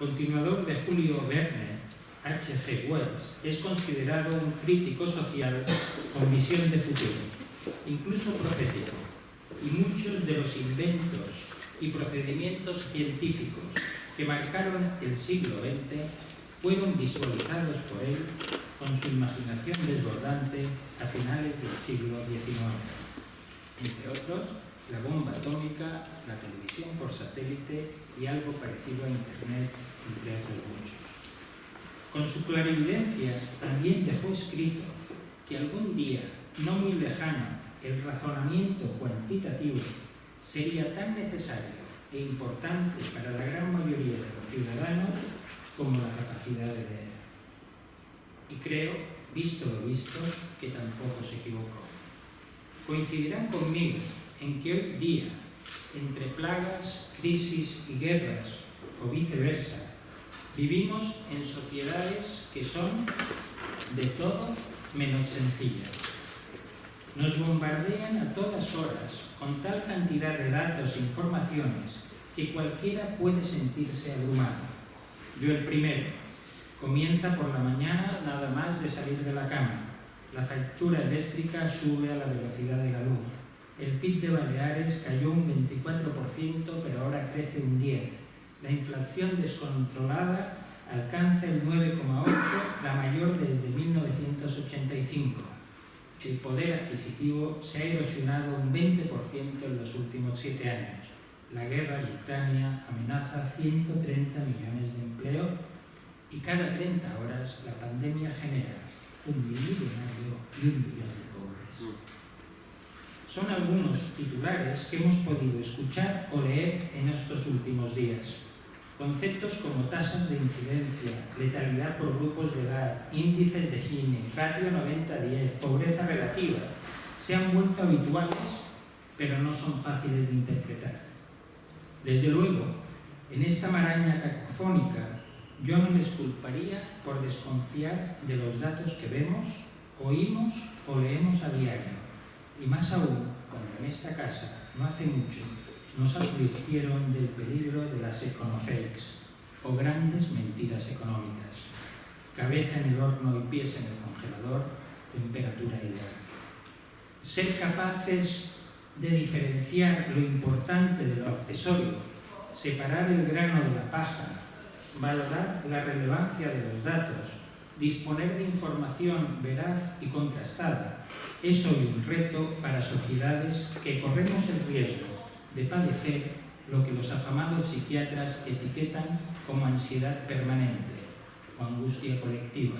Continuador de Julio Verne, H.G. Wells es considerado un crítico social con visión de futuro, incluso profético, y muchos de los inventos y procedimientos científicos que marcaron el siglo XX fueron visualizados por él con su imaginación desbordante a finales del siglo XIX. Entre otros, la bomba atómica, la televisión por satélite y algo parecido a Internet, entre otros muchos. Con su clarividencia también dejó escrito que algún día, no muy lejano, el razonamiento cuantitativo sería tan necesario e importante para la gran mayoría de los ciudadanos como la capacidad de leer. Y creo, visto lo visto, que tampoco se equivocó. Coincidirán conmigo en que hoy día, entre plagas, crisis y guerras, o viceversa, vivimos en sociedades que son de todo menos sencillas. Nos bombardean a todas horas con tal cantidad de datos e informaciones que cualquiera puede sentirse abrumado. Yo el primero. Comienza por la mañana nada más de salir de la cama. La factura eléctrica sube a la velocidad de la luz. El PIB de Baleares cayó un 24%, pero ahora crece un 10%. La inflación descontrolada alcanza el 9,8%, la mayor desde 1985. El poder adquisitivo se ha erosionado un 20% en los últimos 7 años. La guerra de Ucrania amenaza 130 millones de empleo y cada 30 horas la pandemia genera 1 millonario y 1 millón de pobres. Son algunos titulares que hemos podido escuchar o leer en estos últimos días. Conceptos como tasas de incidencia, letalidad por grupos de edad, índices de Gini, ratio 90-10, pobreza relativa, se han vuelto habituales, pero no son fáciles de interpretar. Desde luego, en esta maraña cacofónica, yo no les culparía por desconfiar de los datos que vemos, oímos o leemos a diario, y más aún cuando en esta casa, no hace mucho, nos advirtieron del peligro de las econofakes, o grandes mentiras económicas. Cabeza en el horno y pies en el congelador, temperatura ideal. Ser capaces de diferenciar lo importante de lo accesorio, separar el grano de la paja, valorar la relevancia de los datos, disponer de información veraz y contrastada, es hoy un reto para sociedades que corremos el riesgo de padecer lo que los afamados psiquiatras etiquetan como ansiedad permanente o angustia colectiva,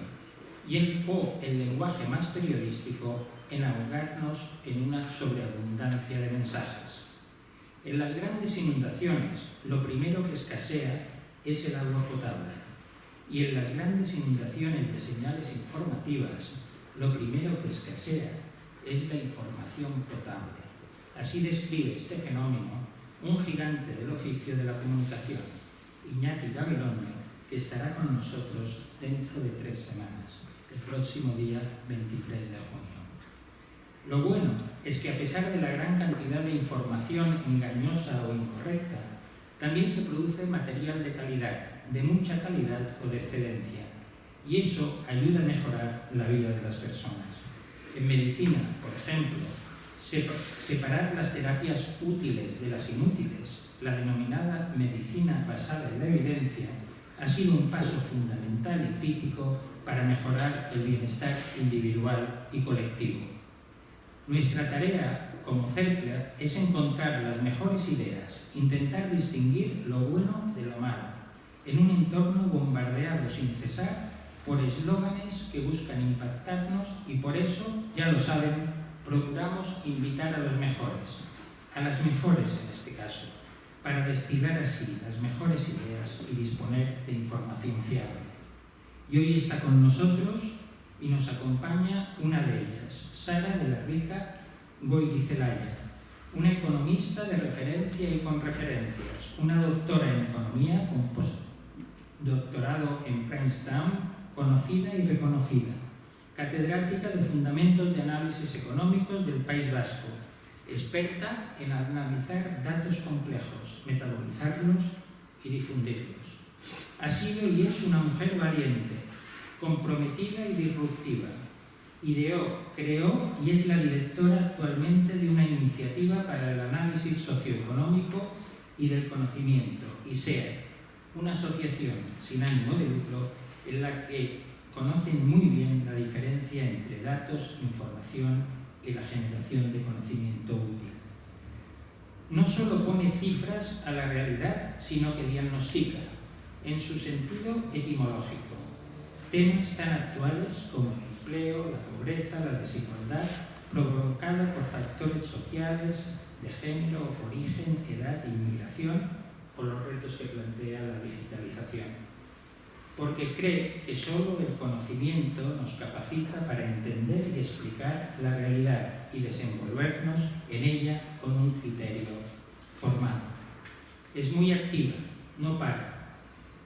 y el lenguaje más periodístico en ahogarnos en una sobreabundancia de mensajes. En las grandes inundaciones, lo primero que escasea es el agua potable, y en las grandes inundaciones de señales informativas, lo primero que escasea es la información potable. Así describe este fenómeno un gigante del oficio de la comunicación, Iñaki Gabilondo, que estará con nosotros dentro de 3 semanas, el próximo día 23 de junio. Lo bueno es que a pesar de la gran cantidad de información engañosa o incorrecta, también se produce material de calidad, de mucha calidad o de excelencia, y eso ayuda a mejorar la vida de las personas. En medicina, por ejemplo, separar las terapias útiles de las inútiles, la denominada medicina basada en la evidencia, ha sido un paso fundamental y crítico para mejorar el bienestar individual y colectivo. Nuestra tarea como CERCLA es encontrar las mejores ideas, intentar distinguir lo bueno de lo malo, en un entorno bombardeado sin cesar por eslóganes que buscan impactarnos y por eso, ya lo saben, procuramos invitar a los mejores, a las mejores en este caso, para destilar así las mejores ideas y disponer de información fiable. Y hoy está con nosotros y nos acompaña una de ellas, Sara de la Rica Goirizelaya, una economista de referencia y con referencias, una doctora en economía con postdoctorado en Princeton, conocida y reconocida, catedrática de Fundamentos de Análisis Económicos del País Vasco, experta en analizar datos complejos, metabolizarlos y difundirlos. Ha sido y es una mujer valiente, comprometida y disruptiva. Ideó, creó y es la directora actualmente de una iniciativa para el análisis socioeconómico y del conocimiento, ISEA, una asociación sin ánimo de lucro en la que conocen muy bien la diferencia entre datos, información y la generación de conocimiento útil. No solo pone cifras a la realidad, sino que diagnostica, en su sentido etimológico, temas tan actuales como el empleo, la pobreza, la desigualdad, provocada por factores sociales, de género, origen, edad, inmigración, o los retos que plantea la digitalización. Porque cree que solo el conocimiento nos capacita para entender y explicar la realidad y desenvolvernos en ella con un criterio formado. Es muy activa, no para.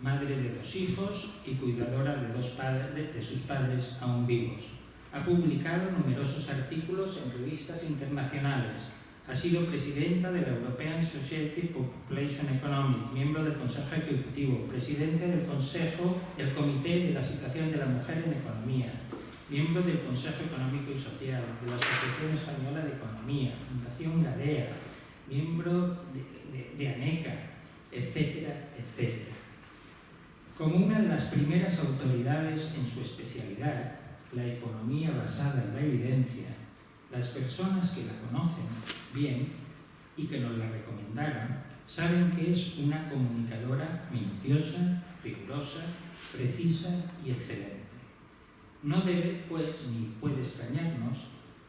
Madre de 2 hijos y cuidadora de sus padres aún vivos. Ha publicado numerosos artículos en revistas internacionales. Ha sido presidenta de la European Society for Population Economics, miembro del Consejo Ejecutivo, presidente del Comité de la Situación de la Mujer en Economía, miembro del Consejo Económico y Social, de la Asociación Española de Economía, Fundación Gadea, miembro de ANECA, etcétera, etcétera. Como una de las primeras autoridades en su especialidad, la economía basada en la evidencia, las personas que la conocen bien y que nos la recomendaron saben que es una comunicadora minuciosa, rigurosa, precisa y excelente. No debe, pues, ni puede extrañarnos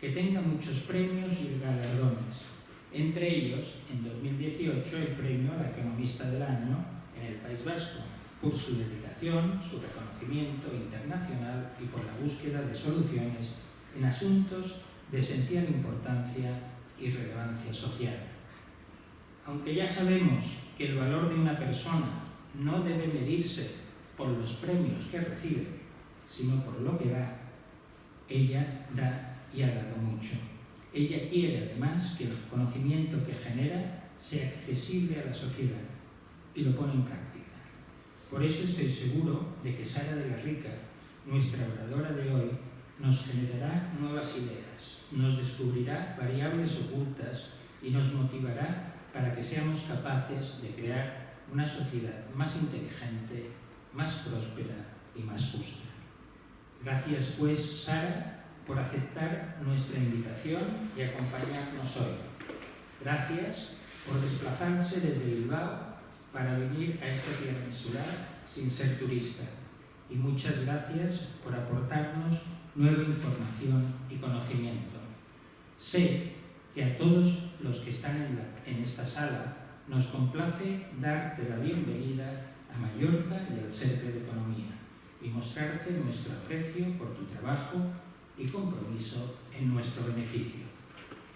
que tenga muchos premios y galardones, entre ellos, en 2018, el premio a la Economista del Año en el País Vasco, por su dedicación, su reconocimiento internacional y por la búsqueda de soluciones en asuntos de esencial importancia y relevancia social. Aunque ya sabemos que el valor de una persona no debe medirse por los premios que recibe, sino por lo que da, ella da y ha dado mucho. Ella quiere además que el conocimiento que genera sea accesible a la sociedad y lo pone en práctica. Por eso estoy seguro de que Sara de la Rica, nuestra oradora de hoy, nos generará nuevas ideas, nos descubrirá variables ocultas y nos motivará para que seamos capaces de crear una sociedad más inteligente, más próspera y más justa. Gracias, pues, Sara, por aceptar nuestra invitación y acompañarnos hoy. Gracias por desplazarse desde Bilbao para venir a esta tierra insular sin ser turista. Y muchas gracias por aportarnos nueva información y conocimiento. Sé que a todos los que están en esta sala nos complace darte la bienvenida a Mallorca y al Cercle de Economía y mostrarte nuestro aprecio por tu trabajo y compromiso en nuestro beneficio.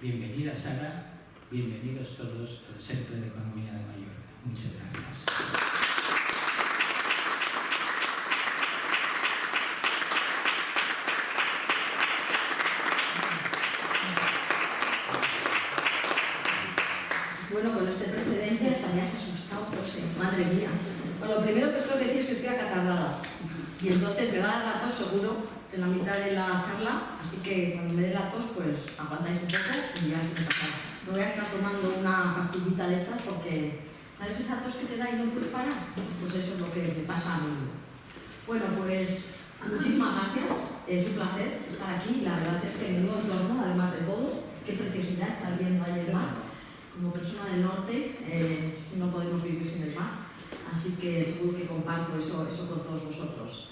Bienvenida, Sara, bienvenidos todos al Cercle de Economía de Mallorca. Muchas gracias. Bueno, con este precedente estarías asustado, José. Madre mía. Bueno, lo primero que os tengo que decir es que estoy acatarrada. Y entonces me va a dar la tos seguro en la mitad de la charla. Así que cuando me dé la tos, pues aguantáis un poco y ya se me pasa. Me voy a estar tomando una pastillita de estas porque, ¿sabes esa tos que te da y no puedes parar? Pues eso es lo que me pasa a mí. Bueno, pues muchísimas gracias. Es un placer estar aquí. La verdad es que en un entorno, además de todo, qué preciosidad estar viendo ahí el mar. Como persona del norte, no podemos vivir sin el mar, así que seguro que comparto eso con todos vosotros.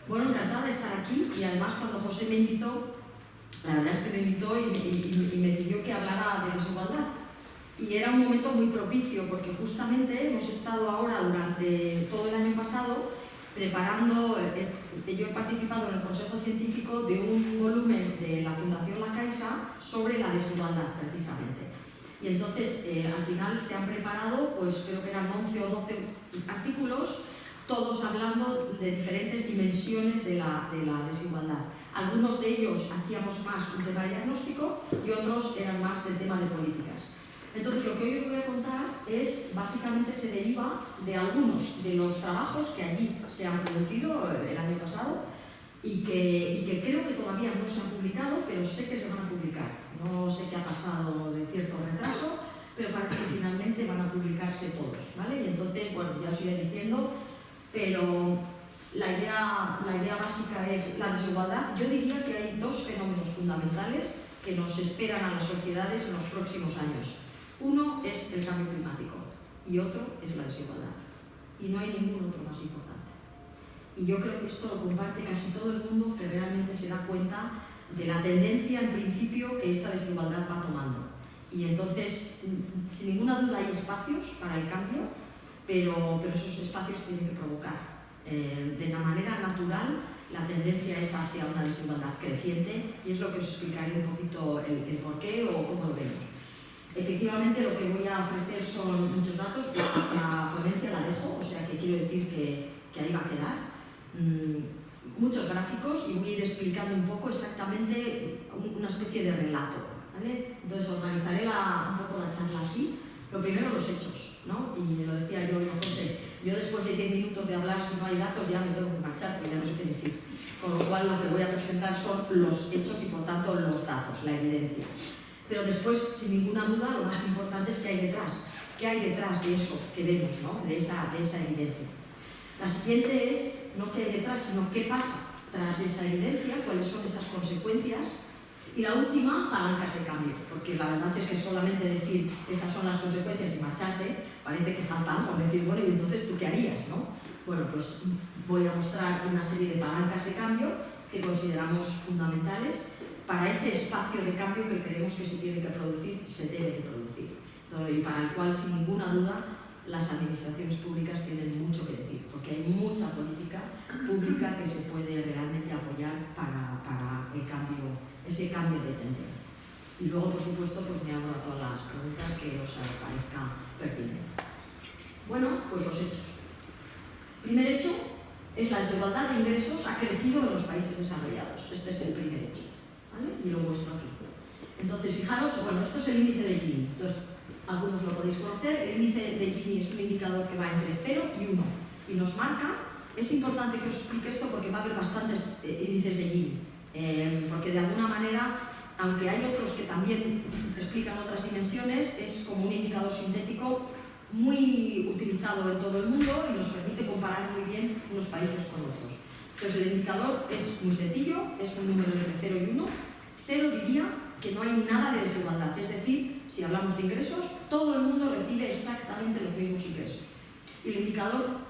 Bueno, encantada de estar aquí y además cuando José me invitó, la verdad es que me invitó y me pidió que hablara de desigualdad. Y era un momento muy propicio porque justamente hemos estado ahora durante todo el año pasado preparando, yo he participado en el Consejo Científico de un volumen de la Fundación La Caixa sobre la desigualdad precisamente. Y entonces, al final se han preparado, pues creo que eran 11 o 12 artículos, todos hablando de diferentes dimensiones de la desigualdad. Algunos de ellos hacíamos más un tema de diagnóstico y otros eran más del tema de políticas. Entonces, lo que hoy os voy a contar es, básicamente se deriva de algunos de los trabajos que allí se han producido el año pasado y que creo que todavía no se han publicado, pero sé que se van a publicar. No sé qué ha pasado de cierto retraso, pero parece que finalmente van a publicarse todos, ¿vale? Y entonces, bueno, ya os iré diciendo, pero la idea básica es la desigualdad. Yo diría que hay dos fenómenos fundamentales que nos esperan a las sociedades en los próximos años. Uno es el cambio climático y otro es la desigualdad. Y no hay ningún otro más importante. Y yo creo que esto lo comparte casi todo el mundo, que realmente se da cuenta de la tendencia, en principio, que esta desigualdad va tomando. Y entonces, sin ninguna duda, hay espacios para el cambio, pero esos espacios tienen que provocar. De una manera natural, la tendencia es hacia una desigualdad creciente y es lo que os explicaré un poquito el por qué o cómo lo vemos. Efectivamente, lo que voy a ofrecer son muchos datos. La ponencia la dejo, o sea que quiero decir que ahí va a quedar. Muchos gráficos y voy a ir explicando un poco exactamente una especie de relato, ¿vale? Entonces organizaré un poco la charla así. Lo primero, los hechos, ¿no? Y lo decía yo y José, yo después de 10 minutos de hablar, si no hay datos, ya me tengo que marchar, porque ya no sé qué decir. Con lo cual, lo que voy a presentar son los hechos y, por tanto, los datos, la evidencia. Pero después, sin ninguna duda, lo más importante es qué hay detrás. ¿Qué hay detrás de eso que vemos, ¿no? de esa evidencia? La siguiente es no qué hay detrás, sino qué pasa tras esa evidencia, cuáles son esas consecuencias. Y la última, palancas de cambio, porque la verdad es que solamente decir esas son las consecuencias y marcharte, parece que falta algo, decir, bueno, y entonces tú qué harías, ¿no? Bueno, pues voy a mostrar una serie de palancas de cambio que consideramos fundamentales para ese espacio de cambio que creemos que se tiene que producir, se debe de producir, y para el cual, sin ninguna duda, las administraciones públicas tienen mucho que decir, porque hay mucha política pública que se puede realmente apoyar para el cambio, ese cambio de tendencia. Y luego, por supuesto, pues me abro a todas las preguntas que os parezca pertinente. Bueno, pues los hechos. Primer hecho es la desigualdad de ingresos ha crecido en los países desarrollados. Este es el primer hecho, ¿vale? Y lo muestro aquí. Entonces, fijaros, bueno, esto es el índice de Gini. Entonces, algunos lo podéis conocer. El índice de Gini es un indicador que va entre 0 y 1 y nos marca. Es importante que os explique esto porque va a haber bastantes índices de Gini, porque de alguna manera, aunque hay otros que también explican otras dimensiones, es como un indicador sintético muy utilizado en todo el mundo y nos permite comparar muy bien unos países con otros. Entonces, el indicador es muy sencillo, es un número entre 0 y 1. 0 diría que no hay nada de desigualdad, es decir, si hablamos de ingresos, todo el mundo recibe exactamente los mismos ingresos. Y el indicador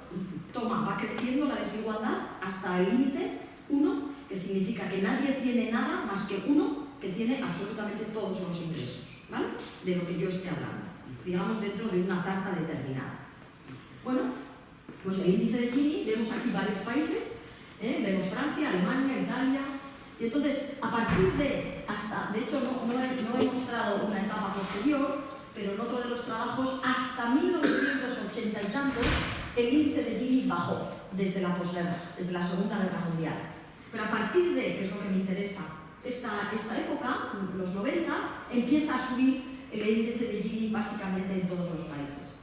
va creciendo la desigualdad hasta el límite 1, que significa que nadie tiene nada más que uno que tiene absolutamente todos los ingresos, ¿vale? De lo que yo esté hablando, digamos dentro de una tarta determinada. Bueno, pues el índice de Gini, vemos aquí varios países, vemos Francia, Alemania, Italia, y entonces, a partir de hecho no he mostrado una etapa posterior, pero en otro de los trabajos, hasta 1980 y tantos, el índice de Gini bajó desde la posguerra, desde la Segunda Guerra Mundial. Pero a partir de, que es lo que me interesa, esta época, los 90, empieza a subir el índice de Gini básicamente en todos los países.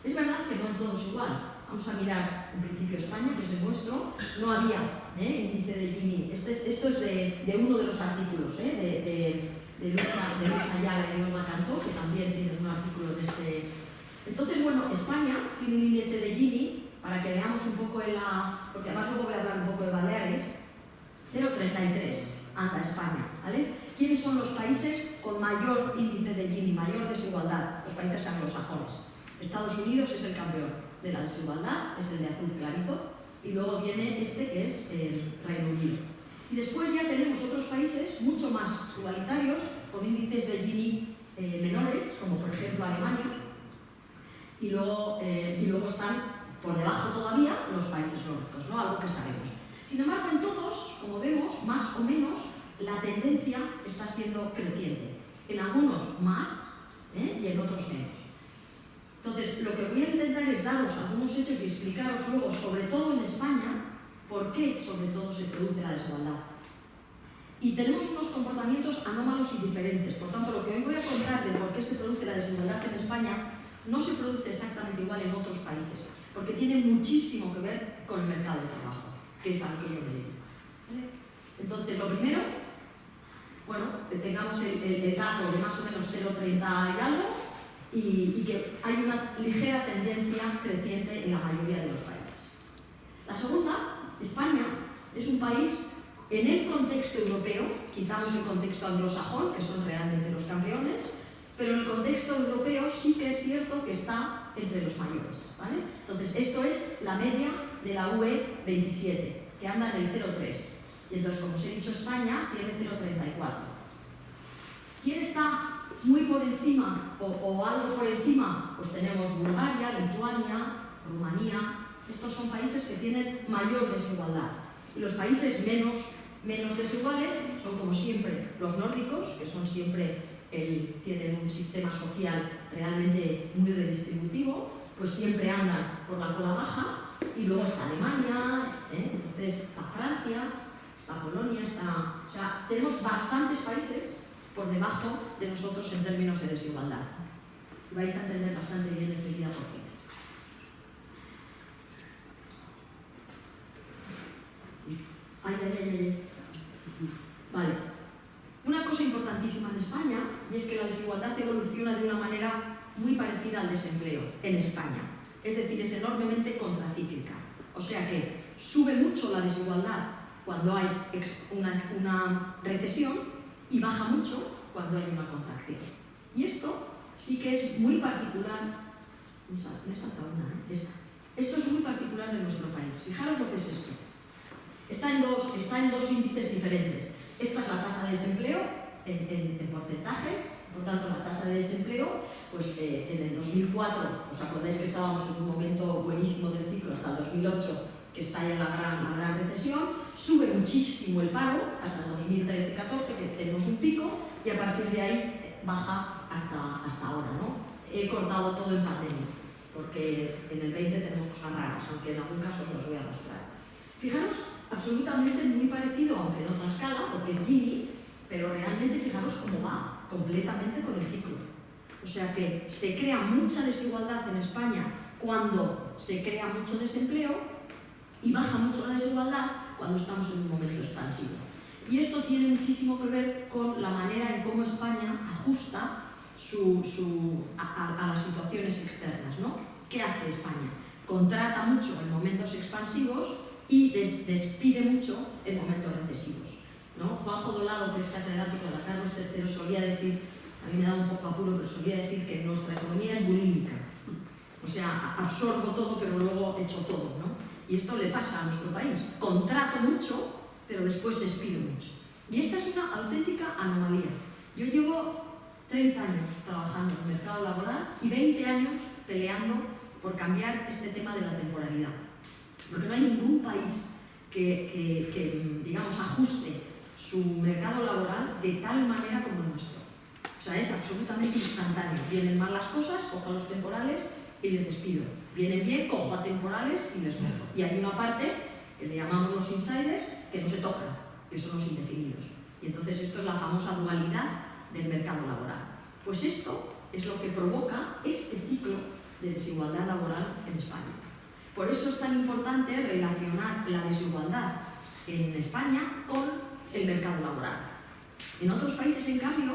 Es verdad que no en todos igual. Vamos a mirar en principio España, que es el nuestro, no había índice de Gini. Esto es de uno de los artículos, de Luis Ayala y Norma Cantó, que también tienen un artículo de este. Entonces, bueno, España tiene un índice de Gini, para que veamos un poco porque además luego voy a hablar un poco de Baleares, 0,33 anda España, ¿vale? ¿Quiénes son los países con mayor índice de Gini, mayor desigualdad? Los países anglosajones. Estados Unidos es el campeón de la desigualdad, es el de azul clarito, y luego viene este que es el Reino Unido. Y después ya tenemos otros países mucho más igualitarios, con índices de Gini menores, como por ejemplo Alemania, y luego están por debajo todavía los países nórdicos, ¿no? Algo que sabemos. Sin embargo, en todos, como vemos, más o menos, la tendencia está siendo creciente. En algunos más y en otros menos. Entonces, lo que voy a intentar es daros algunos hechos y explicaros luego, sobre todo en España, por qué sobre todo se produce la desigualdad. Y tenemos unos comportamientos anómalos y diferentes. Por tanto, lo que hoy voy a contar de por qué se produce la desigualdad en España no se produce exactamente igual en otros países, porque tiene muchísimo que ver con el mercado de trabajo, que es a lo que yo me dedico. Entonces, lo primero, bueno, que tengamos el dato de más o menos 0,30 y algo, y que hay una ligera tendencia creciente en la mayoría de los países. La segunda, España es un país en el contexto europeo, quitamos el contexto anglosajón, que son realmente los campeones, pero en el contexto europeo sí que es cierto que está entre los mayores, ¿vale? Entonces, esto es la media de la UE 27, que anda en el 0,3. Y entonces, como os he dicho, España tiene 0,34. ¿Quién está muy por encima o algo por encima? Pues tenemos Bulgaria, Lituania, Rumanía. Estos son países que tienen mayor desigualdad. Y los países menos desiguales son, como siempre, los nórdicos, que son siempre tienen un sistema social realmente muy redistributivo, pues siempre andan por la cola baja. Y luego está Alemania, entonces está Francia, está Polonia, o sea, tenemos bastantes países por debajo de nosotros en términos de desigualdad. Y vais a entender bastante bien enseguida por qué. Vale. Una cosa importantísima en España, y es que la desigualdad evoluciona de una manera muy parecida al desempleo en España. Es decir, es enormemente contracíclica. O sea que sube mucho la desigualdad cuando hay una recesión y baja mucho cuando hay una contracción. Y esto sí que es muy particular. Esto es muy particular de nuestro país. Fijaros lo que es esto. Está en dos índices diferentes. Esta es la tasa de desempleo en porcentaje. Por tanto, la tasa de desempleo, pues en el 2004, ¿os acordáis que estábamos en un momento buenísimo del ciclo hasta el 2008, que está ya la gran recesión? Sube muchísimo el paro hasta el 2013-14, que tenemos un pico, y a partir de ahí baja hasta ahora, ¿no? He cortado todo en pandemia, porque en el 20 tenemos cosas raras, aunque en algún caso os los voy a mostrar. Fijaros, absolutamente muy parecido, aunque en otra escala, porque es Gini, pero realmente fijaros cómo va completamente con el ciclo. O sea que se crea mucha desigualdad en España cuando se crea mucho desempleo y baja mucho la desigualdad cuando estamos en un momento expansivo. Y esto tiene muchísimo que ver con la manera en cómo España ajusta a las situaciones externas, ¿no? ¿Qué hace España? Contrata mucho en momentos expansivos y despide mucho en momentos recesivos, ¿no? Juanjo Dolado, que es catedrático de la Carlos III, solía decir, a mí me da un poco apuro, pero solía decir que nuestra economía es bulímica. O sea, absorbo todo, pero luego echo todo, ¿no? Y esto le pasa a nuestro país. Contrato mucho, pero después despido mucho. Y esta es una auténtica anomalía. Yo llevo 30 años trabajando en el mercado laboral y 20 años peleando por cambiar este tema de la temporalidad. Porque no hay ningún país que digamos, ajuste su mercado laboral de tal manera como el nuestro. O sea, es absolutamente instantáneo. Vienen mal las cosas, cojo a los temporales y les despido. Vienen bien, cojo a temporales y les cojo. Y hay una parte que le llamamos los insiders que no se tocan, que son los indefinidos. Y entonces esto es la famosa dualidad del mercado laboral. Pues esto es lo que provoca este ciclo de desigualdad laboral en España. Por eso es tan importante relacionar la desigualdad en España con el mercado laboral. En otros países, en cambio,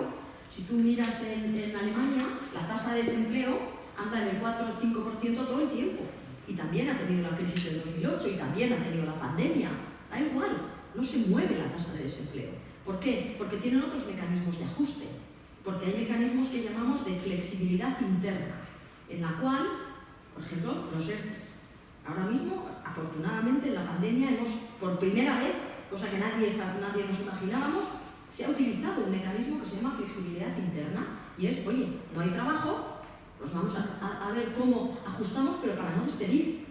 si tú miras en Alemania, la tasa de desempleo anda en el 4 o 5% todo el tiempo. Y también ha tenido la crisis del 2008 y también ha tenido la pandemia. Da igual, no se mueve la tasa de desempleo. ¿Por qué? Porque tienen otros mecanismos de ajuste. Porque hay mecanismos que llamamos de flexibilidad interna, en la cual, por ejemplo, los ERTEs. Ahora mismo, afortunadamente, en la pandemia hemos, por primera vez, cosa que nadie nos imaginábamos, se ha utilizado un mecanismo que se llama flexibilidad interna. Y es, oye, no hay trabajo, pues vamos a ver cómo ajustamos, pero para no despedir.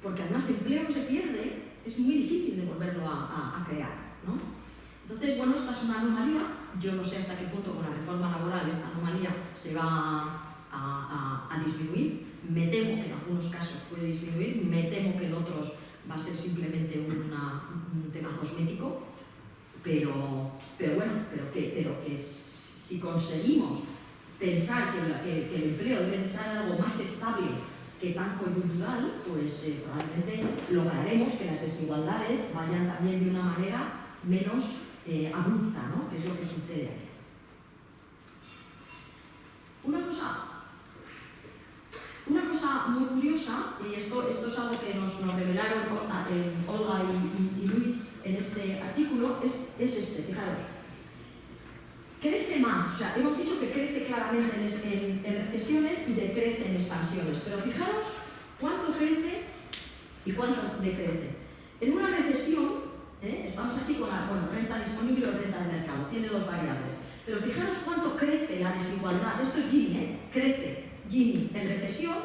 Porque además empleo que se pierde es muy difícil de volverlo a crear, ¿no? Entonces, bueno, esta es una anomalía. Yo no sé hasta qué punto con la reforma laboral esta anomalía se va a disminuir. Me temo que en algunos casos puede disminuir, me temo que en otros va a ser simplemente un tema cosmético. pero que si conseguimos pensar que el empleo debe ser algo más estable que tan coyuntural, pues probablemente lograremos que las desigualdades vayan también de una manera menos abrupta, ¿no? Que es lo que sucede aquí. Una cosa muy curiosa, y esto es algo que nos revelaron Olga y Luis en este artículo, es este, fijaros. Crece más, o sea, hemos dicho que crece claramente en recesiones y decrece en expansiones, pero fijaros cuánto crece y cuánto decrece. En una recesión, estamos aquí con la renta disponible o renta de mercado, tiene dos variables, pero fijaros cuánto crece la desigualdad. Esto es Gini, crece Gini en recesión.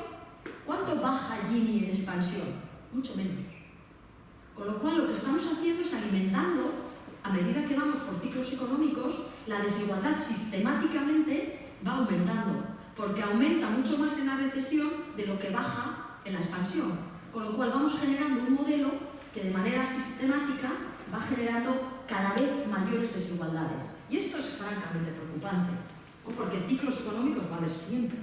¿Cuánto baja Gini en expansión? Mucho menos. Con lo cual lo que estamos haciendo es alimentando, a medida que vamos por ciclos económicos, la desigualdad sistemáticamente va aumentando, porque aumenta mucho más en la recesión de lo que baja en la expansión. Con lo cual vamos generando un modelo que de manera sistemática va generando cada vez mayores desigualdades. Y esto es francamente preocupante, ¿no? Porque ciclos económicos va a haber siempre.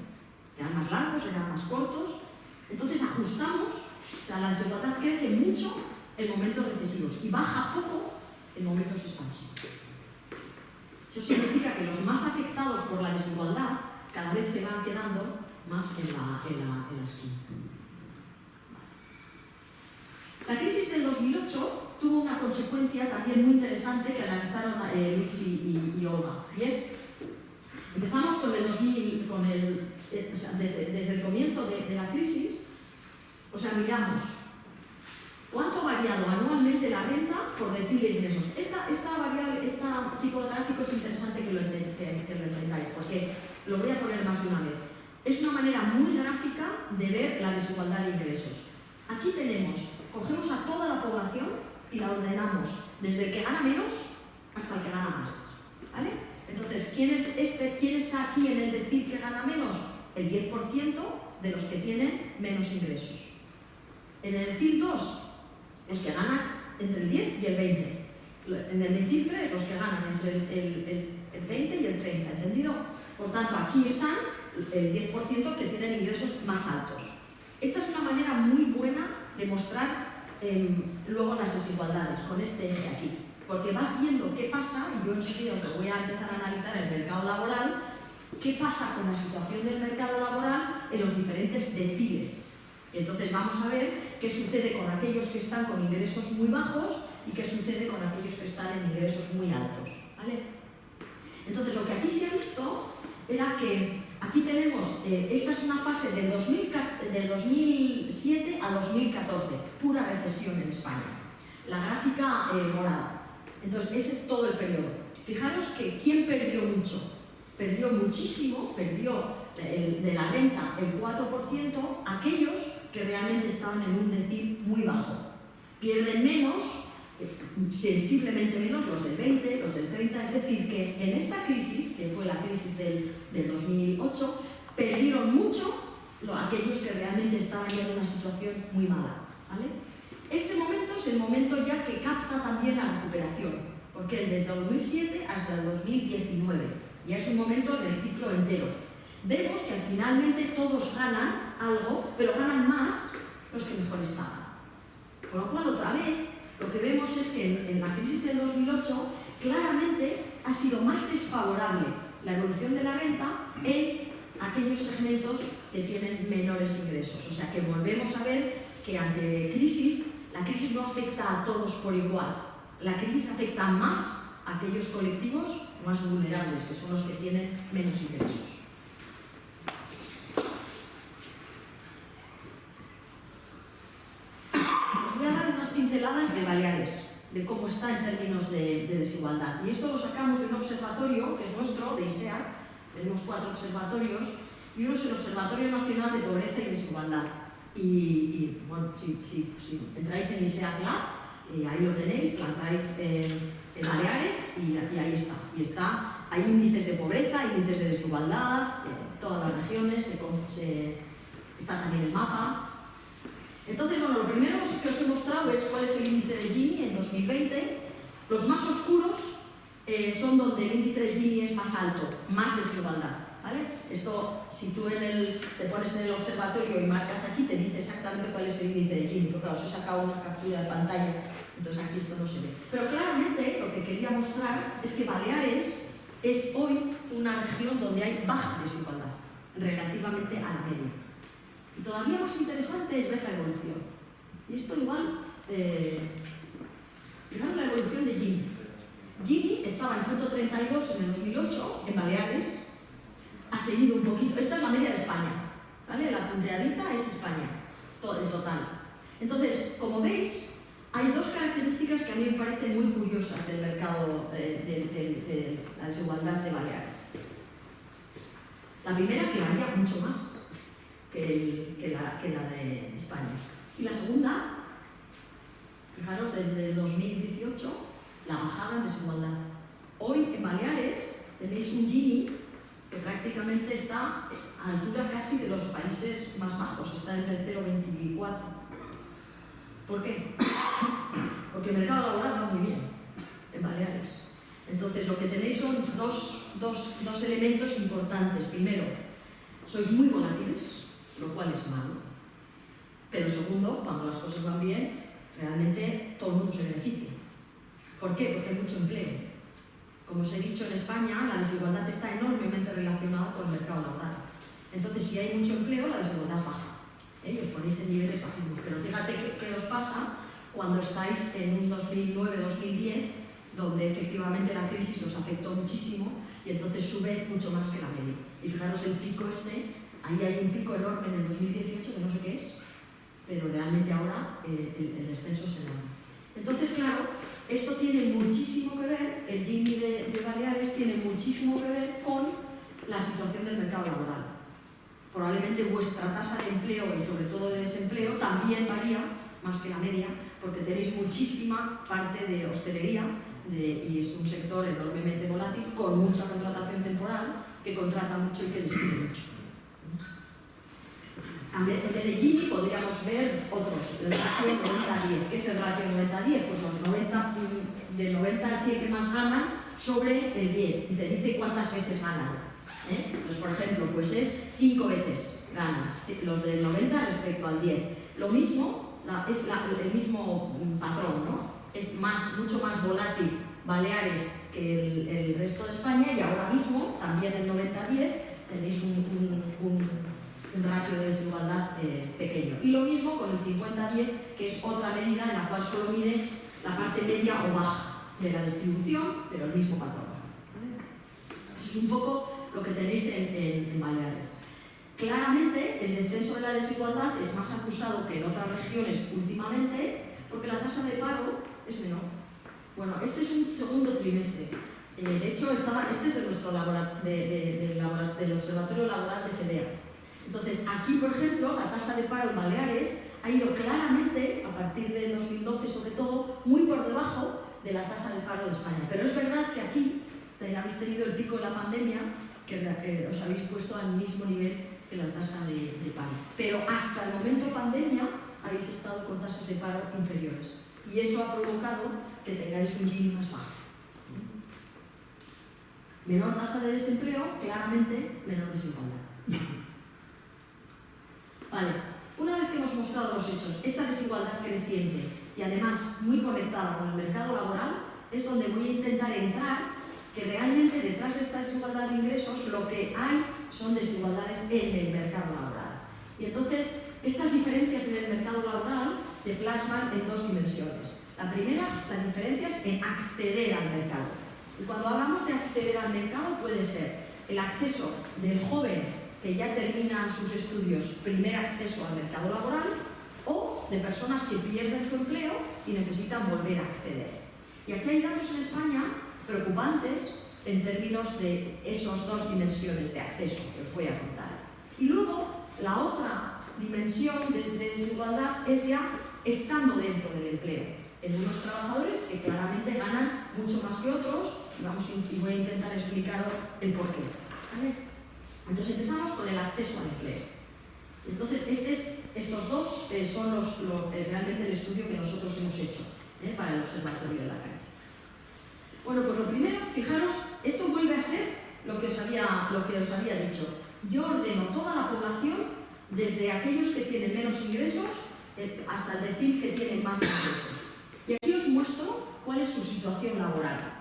Serán más largos, serán más cortos. Entonces ajustamos, o sea, la desigualdad crece mucho en momentos recesivos y baja poco en momentos expansivos. Eso significa que los más afectados por la desigualdad cada vez se van quedando más en la esquina. La crisis del 2008 tuvo una consecuencia también muy interesante que analizaron Luis y Olga. Y es, empezamos con el 2000, o sea, desde el comienzo de la crisis, o sea, miramos cuánto ha variado anualmente la renta por decirle ingresos. Esta variable, este tipo de gráfico es interesante que lo entendáis, porque lo voy a poner más de una vez. Es una manera muy gráfica de ver la desigualdad de ingresos. Aquí cogemos a toda la población y la ordenamos desde el que gana menos hasta el que gana más, ¿vale? Entonces, ¿quién está aquí en el decir que gana menos? El 10% de los que tienen menos ingresos. En el decir 2, los que ganan entre el 10 y el 20. En el decir 3, los que ganan entre el 20 y el 30, ¿entendido? Por tanto, aquí están el 10% que tienen ingresos más altos. Esta es una manera muy buena de mostrar luego las desigualdades, con este eje aquí. Porque vas viendo qué pasa, y yo enseguida os lo voy a empezar a analizar el mercado laboral, qué pasa con la situación del mercado laboral en los diferentes deciles. Y entonces vamos a ver qué sucede con aquellos que están con ingresos muy bajos y qué sucede con aquellos que están en ingresos muy altos, ¿vale? Entonces lo que aquí se ha visto era que aquí tenemos, esta es una fase del 2007 a 2014, pura recesión en España. La gráfica morada. Entonces ese es todo el periodo. Fijaros que ¿quién perdió mucho? Perdió muchísimo, perdió de la renta el 4%, aquellos que realmente estaban en un decil muy bajo. Pierden menos, sensiblemente menos, los del 20, los del 30, es decir, que en esta crisis, que fue la crisis del 2008, perdieron mucho aquellos que realmente estaban ya en una situación muy mala, ¿vale? Este momento es el momento ya que capta también la recuperación, porque desde el 2007 hasta el 2019, ya es un momento del ciclo entero. Vemos que finalmente todos ganan algo, pero ganan más los que mejor estaban. Con lo cual, otra vez, lo que vemos es que en la crisis del 2008 claramente ha sido más desfavorable la evolución de la renta en aquellos segmentos que tienen menores ingresos. O sea que volvemos a ver que ante crisis, la crisis no afecta a todos por igual. La crisis afecta más a aquellos colectivos más vulnerables, que son los que tienen menos ingresos. Os voy a dar unas pinceladas de Baleares, de cómo está en términos de desigualdad. Y esto lo sacamos de un observatorio, que es nuestro, de ISEAC. Tenemos 4 observatorios, y uno es el Observatorio Nacional de Pobreza y Desigualdad. Y bueno, si entráis en ISEAC Lab, ahí lo tenéis, plantáis en Baleares y ahí está. Y hay índices de pobreza, índices de desigualdad, todas las regiones, está también el mapa. Entonces, lo primero que os he mostrado es cuál es el índice de Gini en 2020. Los más oscuros donde el índice de Gini es más alto, más desigualdad, ¿vale? Esto, si tú te pones en el observatorio y marcas aquí, te dice exactamente cuál es el índice de Gini, porque claro, os he sacado una captura de pantalla, entonces aquí esto no se ve. Pero claramente lo que quería mostrar es que Baleares es hoy una región donde hay baja desigualdad, relativamente a la media. Y todavía más interesante es ver la evolución. Y esto igual, fijaros la evolución de Gini. Gini estaba en 0.32 en el 2008, en Baleares, ha seguido un poquito, esta es la media de España, ¿vale? La punteadita es España, todo el total. Entonces, como veis, hay dos características que a mí me parecen muy curiosas del mercado de la desigualdad de Baleares. La primera, que varía mucho más que la de España. Y la segunda, fijaros, desde el 2018, la bajada en desigualdad. Hoy en Baleares tenéis un Gini que prácticamente está a altura casi de los países más bajos, está entre 0,24. ¿Por qué? Porque el mercado laboral va muy bien en Baleares. Entonces lo que tenéis son dos elementos importantes. Primero, sois muy volátiles, lo cual es malo. Pero segundo, cuando las cosas van bien, realmente todo el mundo se beneficia. ¿Por qué? Porque hay mucho empleo. Como os he dicho, en España la desigualdad está enormemente relacionada con el mercado laboral. Entonces, si hay mucho empleo, la desigualdad baja. Y os ponéis en niveles bajísimos. Pero fíjate qué os pasa cuando estáis en un 2009-2010, donde efectivamente la crisis os afectó muchísimo y entonces sube mucho más que la media. Y fijaros el pico ahí hay un pico enorme en el 2018, que no sé qué es, pero realmente ahora el descenso es enorme. Entonces, claro, esto tiene muchísimo que ver, el Gini de Baleares tiene muchísimo que ver con la situación del mercado laboral. Probablemente vuestra tasa de empleo y sobre todo de desempleo también varía más que la media, porque tenéis muchísima parte de hostelería y es un sector enormemente volátil, con mucha contratación temporal, que contrata mucho y que despide mucho. En vez de Gini podríamos ver otros, el ratio 90-10. ¿Qué es el ratio 90-10? Pues los 90, del 90 al 100 que más ganan sobre el 10, y te dice cuántas veces ganan. Pues por ejemplo, pues es 5 veces ganan los del 90 respecto al 10. Lo mismo, es el mismo patrón, ¿no? Es mucho más volátil Baleares que el resto de España, y ahora mismo, también el 90-10, tenéis un ratio de desigualdad pequeño. Y lo mismo con el 50-10, que es otra medida en la cual solo mide la parte media o baja de la distribución, pero el mismo patrón. Eso es un poco lo que tenéis en Baleares. Claramente, el descenso de la desigualdad es más acusado que en otras regiones últimamente, porque la tasa de paro es menor. Bueno, este es un segundo trimestre. De hecho, este es de nuestro del Observatorio Laboral de CEDEA. Entonces, aquí, por ejemplo, la tasa de paro en Baleares ha ido claramente, a partir del 2012 sobre todo, muy por debajo de la tasa de paro de España. Pero es verdad que aquí habéis tenido el pico de la pandemia, que os habéis pusto al mismo nivel que la tasa de paro. Pero hasta el momento pandemia habéis estado con tasas de paro inferiores. Y eso ha provocado que tengáis un Gini más bajo. Menor tasa de desempleo, claramente menor desigualdad. Vale, una vez que hemos mostrado los hechos, esta desigualdad creciente y además muy conectada con el mercado laboral, es donde voy a intentar entrar, que realmente detrás de esta desigualdad de ingresos lo que hay son desigualdades en el mercado laboral. Y entonces, estas diferencias en el mercado laboral se plasman en dos dimensiones. La primera, la diferencia es en acceder al mercado. Y cuando hablamos de acceder al mercado puede ser el acceso del joven que ya terminan sus estudios, primer acceso al mercado laboral, o de personas que pierden su empleo y necesitan volver a acceder. Y aquí hay datos en España preocupantes en términos de esas dos dimensiones de acceso que os voy a contar. Y luego, la otra dimensión de desigualdad es ya estando dentro del empleo. En unos trabajadores que claramente ganan mucho más que otros, y voy a intentar explicaros el porqué. ¿Vale? Entonces empezamos con el acceso al empleo. Entonces estos dos son realmente el estudio que nosotros hemos hecho para el Observatorio de la Caixa. Bueno, pues lo primero, fijaros esto vuelve a ser lo que os había dicho. Yo ordeno toda la población, desde aquellos que tienen menos ingresos hasta el decil que tienen más ingresos. Y aquí os muestro cuál es su situación laboral.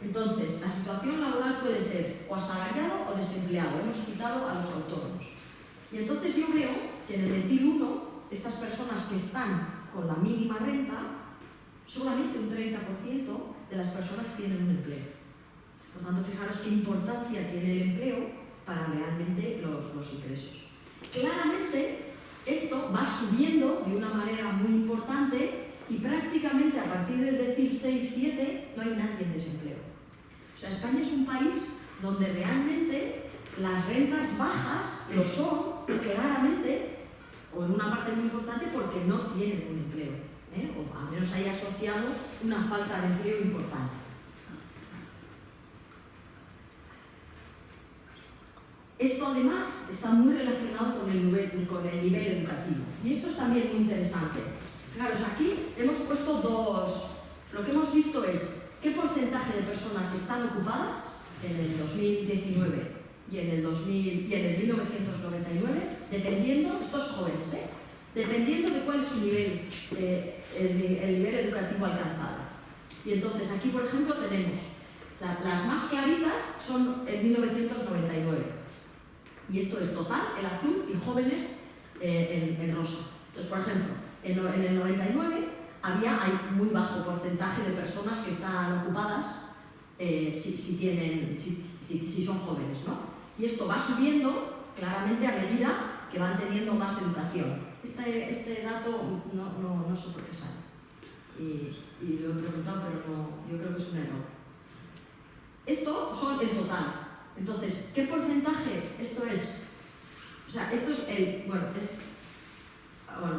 Entonces, la situación laboral puede ser o asalariado o desempleado. Hemos quitado a los autónomos. Y entonces yo veo que en el decil 1, estas personas que están con la mínima renta, solamente un 30% de las personas tienen un empleo. Por tanto, fijaros qué importancia tiene el empleo para realmente los ingresos. Claramente, esto va subiendo de una manera muy importante y prácticamente a partir del decil 6-7 no hay nadie en desempleo. O sea, España es un país donde realmente las rentas bajas lo son claramente, o en una parte muy importante, porque no tienen un empleo, o al menos hay asociado una falta de empleo importante. Esto además está muy relacionado con el nivel educativo. Y esto es también muy interesante. Fijaros, aquí hemos puesto lo que hemos visto es qué porcentaje de personas están ocupadas en el 2019 y en el 1999, dependiendo, estos jóvenes, dependiendo de cuál es su nivel, el nivel educativo alcanzado. Y entonces aquí, por ejemplo, tenemos las más claritas son en 1999. Y esto es total, el azul, y jóvenes en rosa. Entonces, por ejemplo, en el 99 hay muy bajo porcentaje de personas que están ocupadas si son jóvenes, ¿no? Y esto va subiendo claramente a medida que van teniendo más educación. Este dato no sé por qué sale. Y lo he preguntado, pero no, yo creo que es un error. Esto son el total. Entonces, ¿qué porcentaje? Esto es, o sea, esto es bueno,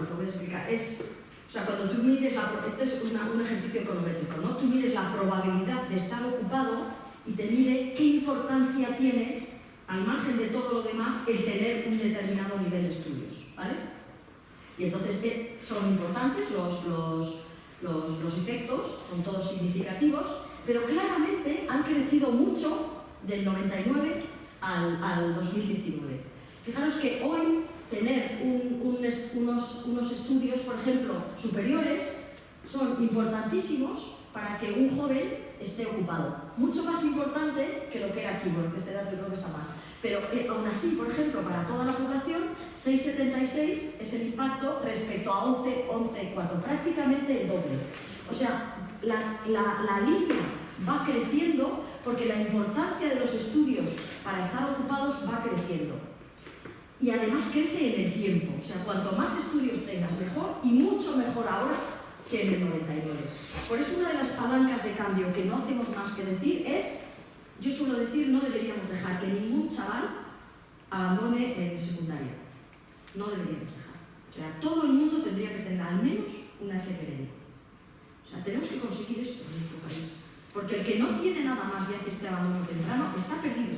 os lo voy a explicar. O sea, cuando tú mides este es un ejercicio econométrico, ¿no? Tú mides la probabilidad de estar ocupado y te mide qué importancia tiene, al margen de todo lo demás, el tener un determinado nivel de estudios, ¿vale? Y entonces son importantes los efectos, son todos significativos, pero claramente han crecido mucho del 99 al 2019. Fijaros que hoy tener unos estudios, por ejemplo, superiores, son importantísimos para que un joven esté ocupado. Mucho más importante que lo que era aquí, porque este dato creo que está mal. Pero aún así, por ejemplo, para toda la población, 6,76 es el impacto respecto a 11,4, prácticamente el doble. O sea, la línea va creciendo porque la importancia de los estudios para estar ocupados va creciendo. Y además crece en el tiempo. O sea, cuanto más estudios tengas, mejor, y mucho mejor ahora que en el 99. Por eso una de las palancas de cambio que no hacemos más que decir es, yo suelo decir, no deberíamos dejar que ningún chaval abandone en secundaria. No deberíamos dejar. O sea, todo el mundo tendría que tener al menos una FP. O sea, tenemos que conseguir esto en nuestro país. Porque el que no tiene nada más y hace este abandono temprano está perdido.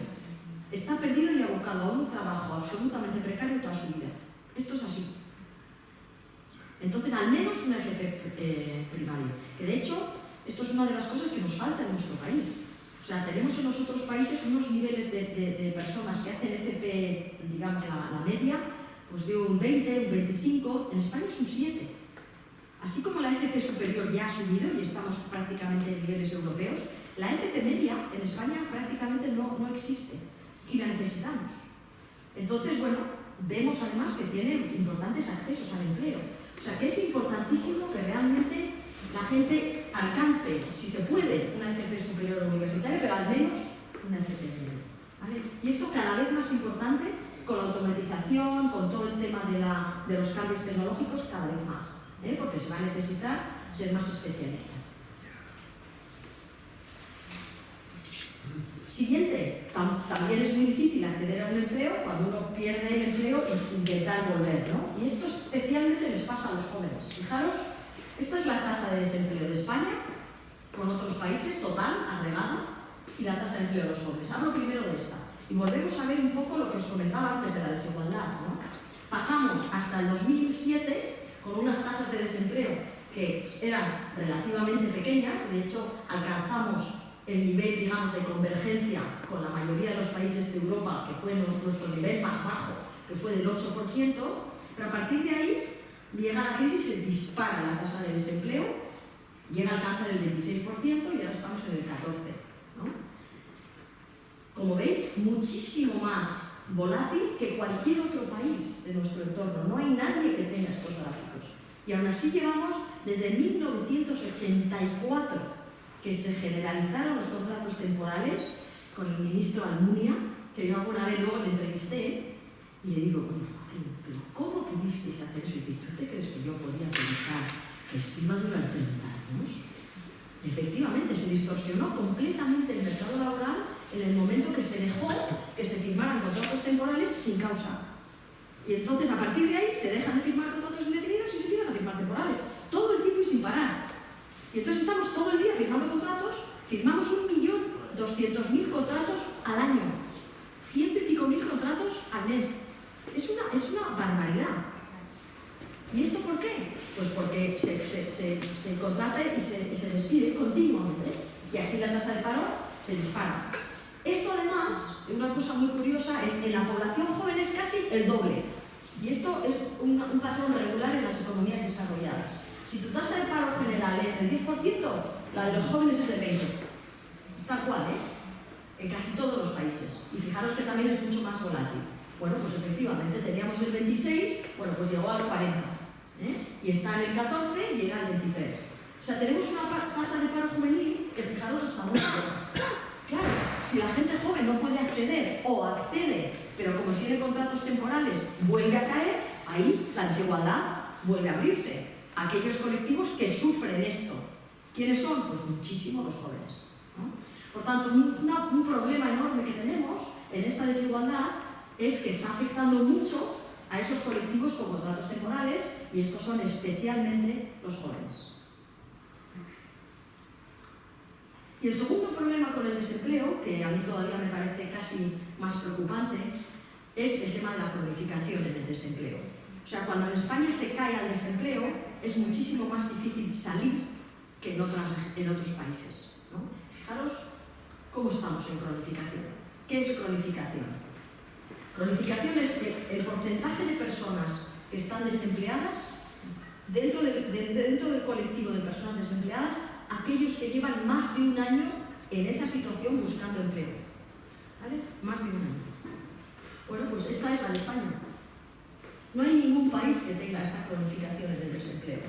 Está perdido y abocado a un trabajo absolutamente precario toda su vida. Esto es así. Entonces, al menos una FP primaria. Que de hecho, esto es una de las cosas que nos falta en nuestro país. O sea, tenemos en los otros países unos niveles de personas que hacen FP, digamos, la media, pues de un 20, un 25, en España es un 7. Así como la FP superior ya ha subido y estamos prácticamente en niveles europeos, la FP media en España prácticamente no existe y la necesitamos. Entonces, bueno, vemos además que tiene importantes accesos al empleo. O sea, que es importantísimo que realmente la gente alcance, si se puede, una FP superior universitaria, pero al menos una FP media, ¿vale? Y esto cada vez más importante con la automatización, con todo el tema de los cambios tecnológicos, cada vez más. Porque se va a necesitar ser más especialista. Siguiente, también es muy difícil acceder a un empleo cuando uno pierde el empleo e intentar volver, ¿no? Y esto especialmente les pasa a los jóvenes. Fijaros, esta es la tasa de desempleo de España con otros países, total, agregada, y la tasa de empleo de los jóvenes. Hablo primero de esta. Y volvemos a ver un poco lo que os comentaba antes de la desigualdad, ¿no? Pasamos hasta el 2007 con unas tasas de desempleo que eran relativamente pequeñas, de hecho alcanzamos el nivel, digamos, de convergencia con la mayoría de los países de Europa, que fue nuestro nivel más bajo, que fue del 8%, pero a partir de ahí llega la crisis, se dispara la tasa de desempleo, llega a alcanzar el 26% y ahora estamos en el 14%, ¿no? Como veis, muchísimo más volátil que cualquier otro país de nuestro entorno. No hay nadie que tenga estos gráficos. Y aún así llevamos desde 1984 que se generalizaron los contratos temporales con el ministro Almunia, que yo alguna vez luego le entrevisté, y le digo, oye, Joaquín, ¿pero cómo pudisteis hacer eso? Y ¿tú te crees que yo podía pensar que esto iba a durar 30 años? Efectivamente, se distorsionó completamente el mercado laboral en el momento que se dejó que se firmaran contratos temporales sin causa. Y entonces, a partir de ahí, se dejan de firmar contratos indefinidos y se empiezan a firmar temporales. Todo el tiempo y sin parar. Y entonces estamos todo el día firmando contratos, firmamos 1.200.000 contratos al año, 100 y pico mil contratos al mes. Es una barbaridad. ¿Y esto por qué? Pues porque se contrata y se despide continuamente. Y así la tasa de paro se dispara. Esto además, una cosa muy curiosa, es en la población joven es casi el doble. Y esto es un patrón regular en las economías desarrolladas. Si tu tasa de paro general es del 10%, la de los jóvenes es del 20%. Tal cual, ¿eh? En casi todos los países. Y fijaros que también es mucho más volátil. Bueno, pues efectivamente teníamos el 26, bueno, pues llegó al 40. Y está en el 14 y llega al 23. O sea, tenemos una tasa de paro juvenil que fijaros hasta muy alta. Claro, si la gente joven no puede acceder o accede, pero como tiene contratos temporales, vuelve a caer, ahí la desigualdad vuelve a abrirse. Aquellos colectivos que sufren esto. ¿Quiénes son? Pues muchísimo los jóvenes, ¿no? Por tanto, un problema enorme que tenemos en esta desigualdad es que está afectando mucho a esos colectivos con contratos temporales y estos son especialmente los jóvenes. Y el segundo problema con el desempleo, que a mí todavía me parece casi más preocupante, es el tema de la cronificación en el desempleo. O sea, cuando en España se cae al desempleo, es muchísimo más difícil salir que en otros países, ¿no? Fijaros cómo estamos en cronificación. ¿Qué es cronificación? Cronificación es que el porcentaje de personas que están desempleadas, dentro del colectivo de personas desempleadas, aquellos que llevan más de un año en esa situación buscando empleo. ¿Vale? Más de un año. Bueno, pues esta es la de España. No hay ningún país que tenga esta cronificación en el desempleo.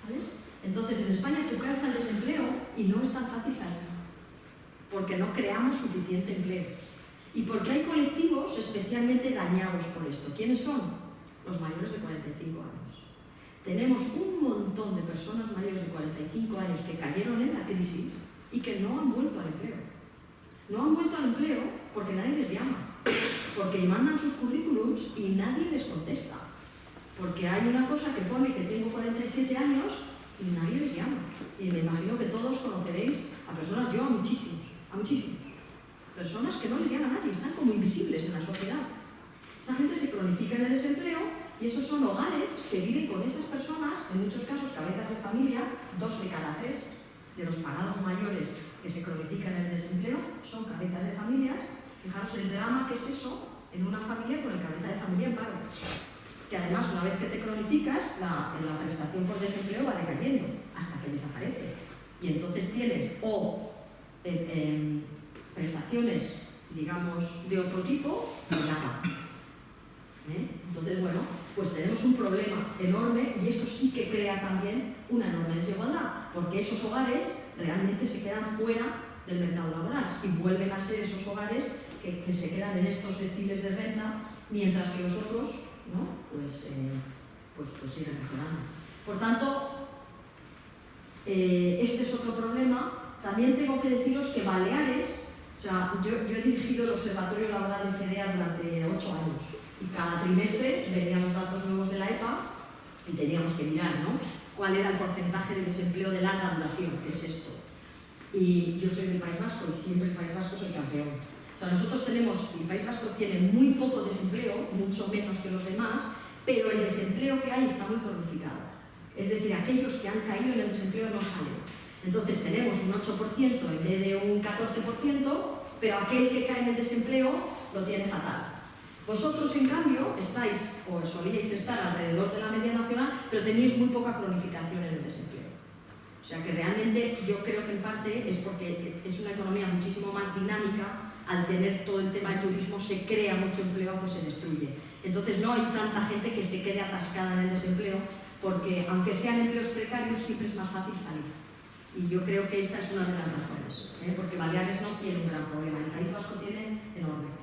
¿Vale? Entonces, en España tú caes al desempleo y no es tan fácil salir, porque no creamos suficiente empleo. Y porque hay colectivos especialmente dañados por esto. ¿Quiénes son? Los mayores de 45 años. Tenemos un montón de personas mayores de 45 años que cayeron en la crisis y que no han vuelto al empleo. No han vuelto al empleo porque nadie les llama, porque mandan sus currículums y nadie les contesta. Porque hay una cosa que pone que tengo 47 años y nadie les llama. Y me imagino que todos conoceréis a personas, yo a muchísimos, personas que no les llama a nadie, están como invisibles en la sociedad. Esa gente se cronifica en el desempleo y esos son hogares que viven con esas personas, en muchos casos cabezas de familia, 2 de cada 3 de los parados mayores que se cronifican en el desempleo son cabezas de familias. Fijaros el drama que es eso en una familia con el cabeza de familia en paro. Que además, una vez que te cronificas, la prestación por desempleo va decayendo hasta que desaparece. Y entonces tienes o prestaciones, digamos, de otro tipo o nada. Entonces, bueno, pues tenemos un problema enorme y esto sí que crea también una enorme desigualdad, porque esos hogares realmente se quedan fuera del mercado laboral y vuelven a ser esos hogares que se quedan en estos deciles de renta, mientras que los otros, ¿no? pues siguen mejorando. Por tanto, este es otro problema. También tengo que deciros que Baleares, o sea, yo he dirigido el Observatorio Laboral de CEDEA durante 8 años y cada trimestre veníamos datos nuevos de la EPA y teníamos que mirar, ¿no?, cuál era el porcentaje de desempleo de larga duración, que es esto. Y yo soy del País Vasco y siempre el País Vasco es el campeón. O sea, nosotros tenemos, el País Vasco tiene muy poco desempleo, mucho menos que los demás, pero el desempleo que hay está muy cronificado. Es decir, aquellos que han caído en el desempleo no salen. Entonces tenemos un 8% en vez de un 14%, pero aquel que cae en el desempleo lo tiene fatal. Vosotros, en cambio, estáis, o solíais estar alrededor de la media nacional, pero teníais muy poca cronificación en el desempleo. O sea que realmente yo creo que en parte es porque es una economía muchísimo más dinámica. Al tener todo el tema de turismo se crea mucho empleo, pues se destruye. Entonces no hay tanta gente que se quede atascada en el desempleo, porque aunque sean empleos precarios siempre es más fácil salir. Y yo creo que esa es una de las razones, porque Baleares no tiene un gran problema, el País Vasco tiene enorme.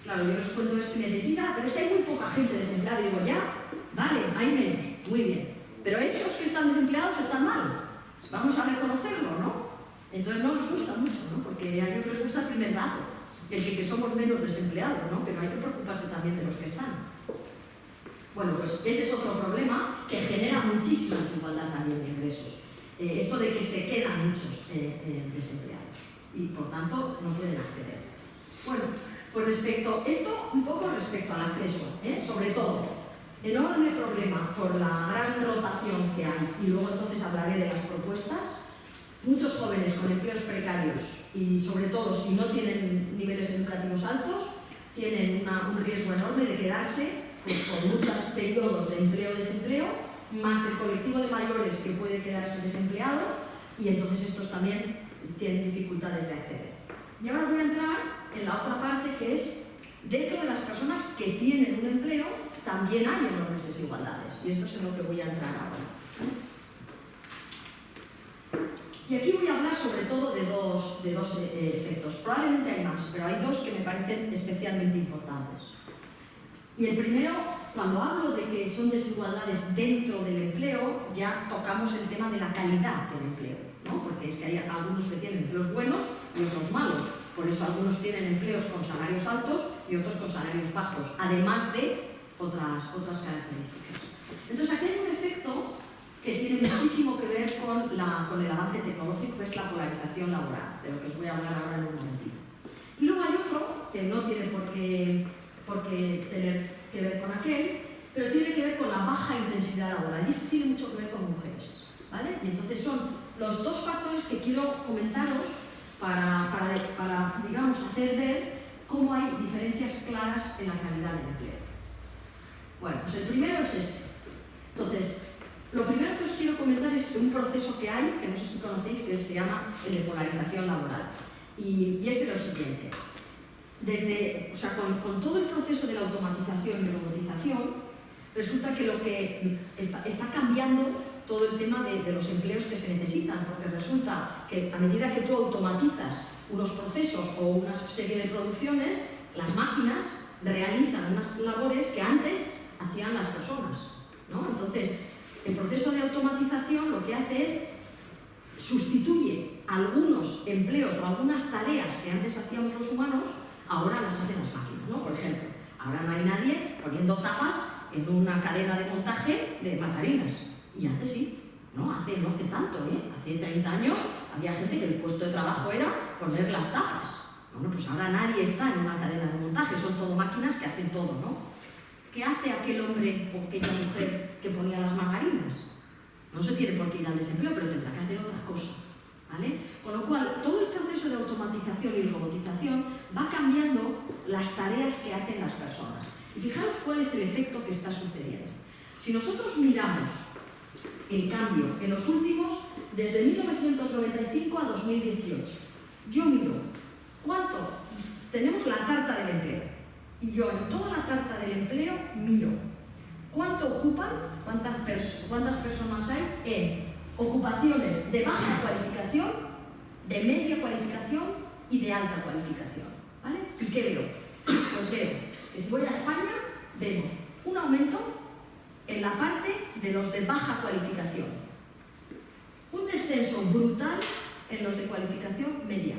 Claro, yo les cuento esto y me decís, pero es que hay muy poca gente desempleada. Y digo, ya, vale, hay menos, muy bien. Pero esos que están desempleados están mal. Vamos a reconocerlo, ¿no? Entonces no nos gusta mucho, ¿no? Porque a ellos les gusta el primer dato, el que somos menos desempleados, ¿no? Pero hay que preocuparse también de los que están. Bueno, pues ese es otro problema que genera muchísima desigualdad también de ingresos. Esto de que se quedan muchos desempleados y por tanto no pueden acceder. Bueno, pues respecto, esto un poco respecto al acceso, sobre todo, enorme problema por la gran rotación que hay, y luego entonces hablaré de las propuestas. Muchos jóvenes con empleos precarios y sobre todo si no tienen niveles educativos altos, tienen un riesgo enorme de quedarse pues, con muchos periodos de empleo-desempleo, más el colectivo de mayores que puede quedarse desempleado, y entonces estos también tienen dificultades de acceder. Y ahora voy a entrar en la otra parte, que es dentro de las personas que tienen un empleo también hay enormes desigualdades, y esto es en lo que voy a entrar ahora. Y aquí voy a hablar sobre todo de dos efectos. Probablemente hay más, pero hay dos que me parecen especialmente importantes. Y el primero, cuando hablo de que son desigualdades dentro del empleo, ya tocamos el tema de la calidad del empleo, ¿no? Porque es que hay algunos que tienen empleos buenos y otros malos. Por eso algunos tienen empleos con salarios altos y otros con salarios bajos, además de otras características. Entonces aquí hay un efecto que tiene muchísimo que ver con el avance tecnológico, que es la polarización laboral, de lo que os voy a hablar ahora en un momentito. Y luego hay otro que no tiene por qué tener que ver con aquel, pero tiene que ver con la baja intensidad laboral, y esto tiene mucho que ver con mujeres, ¿vale? Y entonces son los dos factores que quiero comentaros para digamos, hacer ver cómo hay diferencias claras en la calidad del empleo. Bueno, pues el primero es este. Entonces, lo primero que os quiero comentar es un proceso que hay, que no sé si conocéis, que se llama el de polarización laboral. Y es lo siguiente. Con todo el proceso de la automatización y robotización, resulta que lo que está cambiando todo el tema de los empleos que se necesitan, porque resulta que a medida que tú automatizas unos procesos o una serie de producciones, las máquinas realizan unas labores que antes hacían las personas, ¿no? Entonces, el proceso de automatización lo que hace es sustituye algunos empleos o algunas tareas que antes hacíamos los humanos, ahora las hacen las máquinas, ¿no? Por ejemplo, ahora no hay nadie poniendo tapas en una cadena de montaje de margarinas. Y antes sí, no hace tanto, hace 30 años había gente que el puesto de trabajo era poner las tapas. Bueno, pues ahora nadie está en una cadena de montaje, son todo máquinas que hacen todo, ¿no? ¿Qué hace aquel hombre o aquella mujer que ponía las margarinas? No se tiene por qué ir al desempleo, pero tendrá que hacer otra cosa, ¿vale? Con lo cual, todo el proceso de automatización y robotización va cambiando las tareas que hacen las personas. Y fijaros cuál es el efecto que está sucediendo. Si nosotros miramos el cambio en los últimos, desde 1995 a 2018, yo miro cuánto tenemos la tarta del empleo, y yo en toda la tarta del empleo miro cuánto ocupan, cuántas personas hay en ocupaciones de baja cualificación, de media cualificación y de alta cualificación, ¿vale? ¿Y qué veo? Pues veo que si voy a España, vemos un aumento en la parte de los de baja cualificación, un descenso brutal en los de cualificación media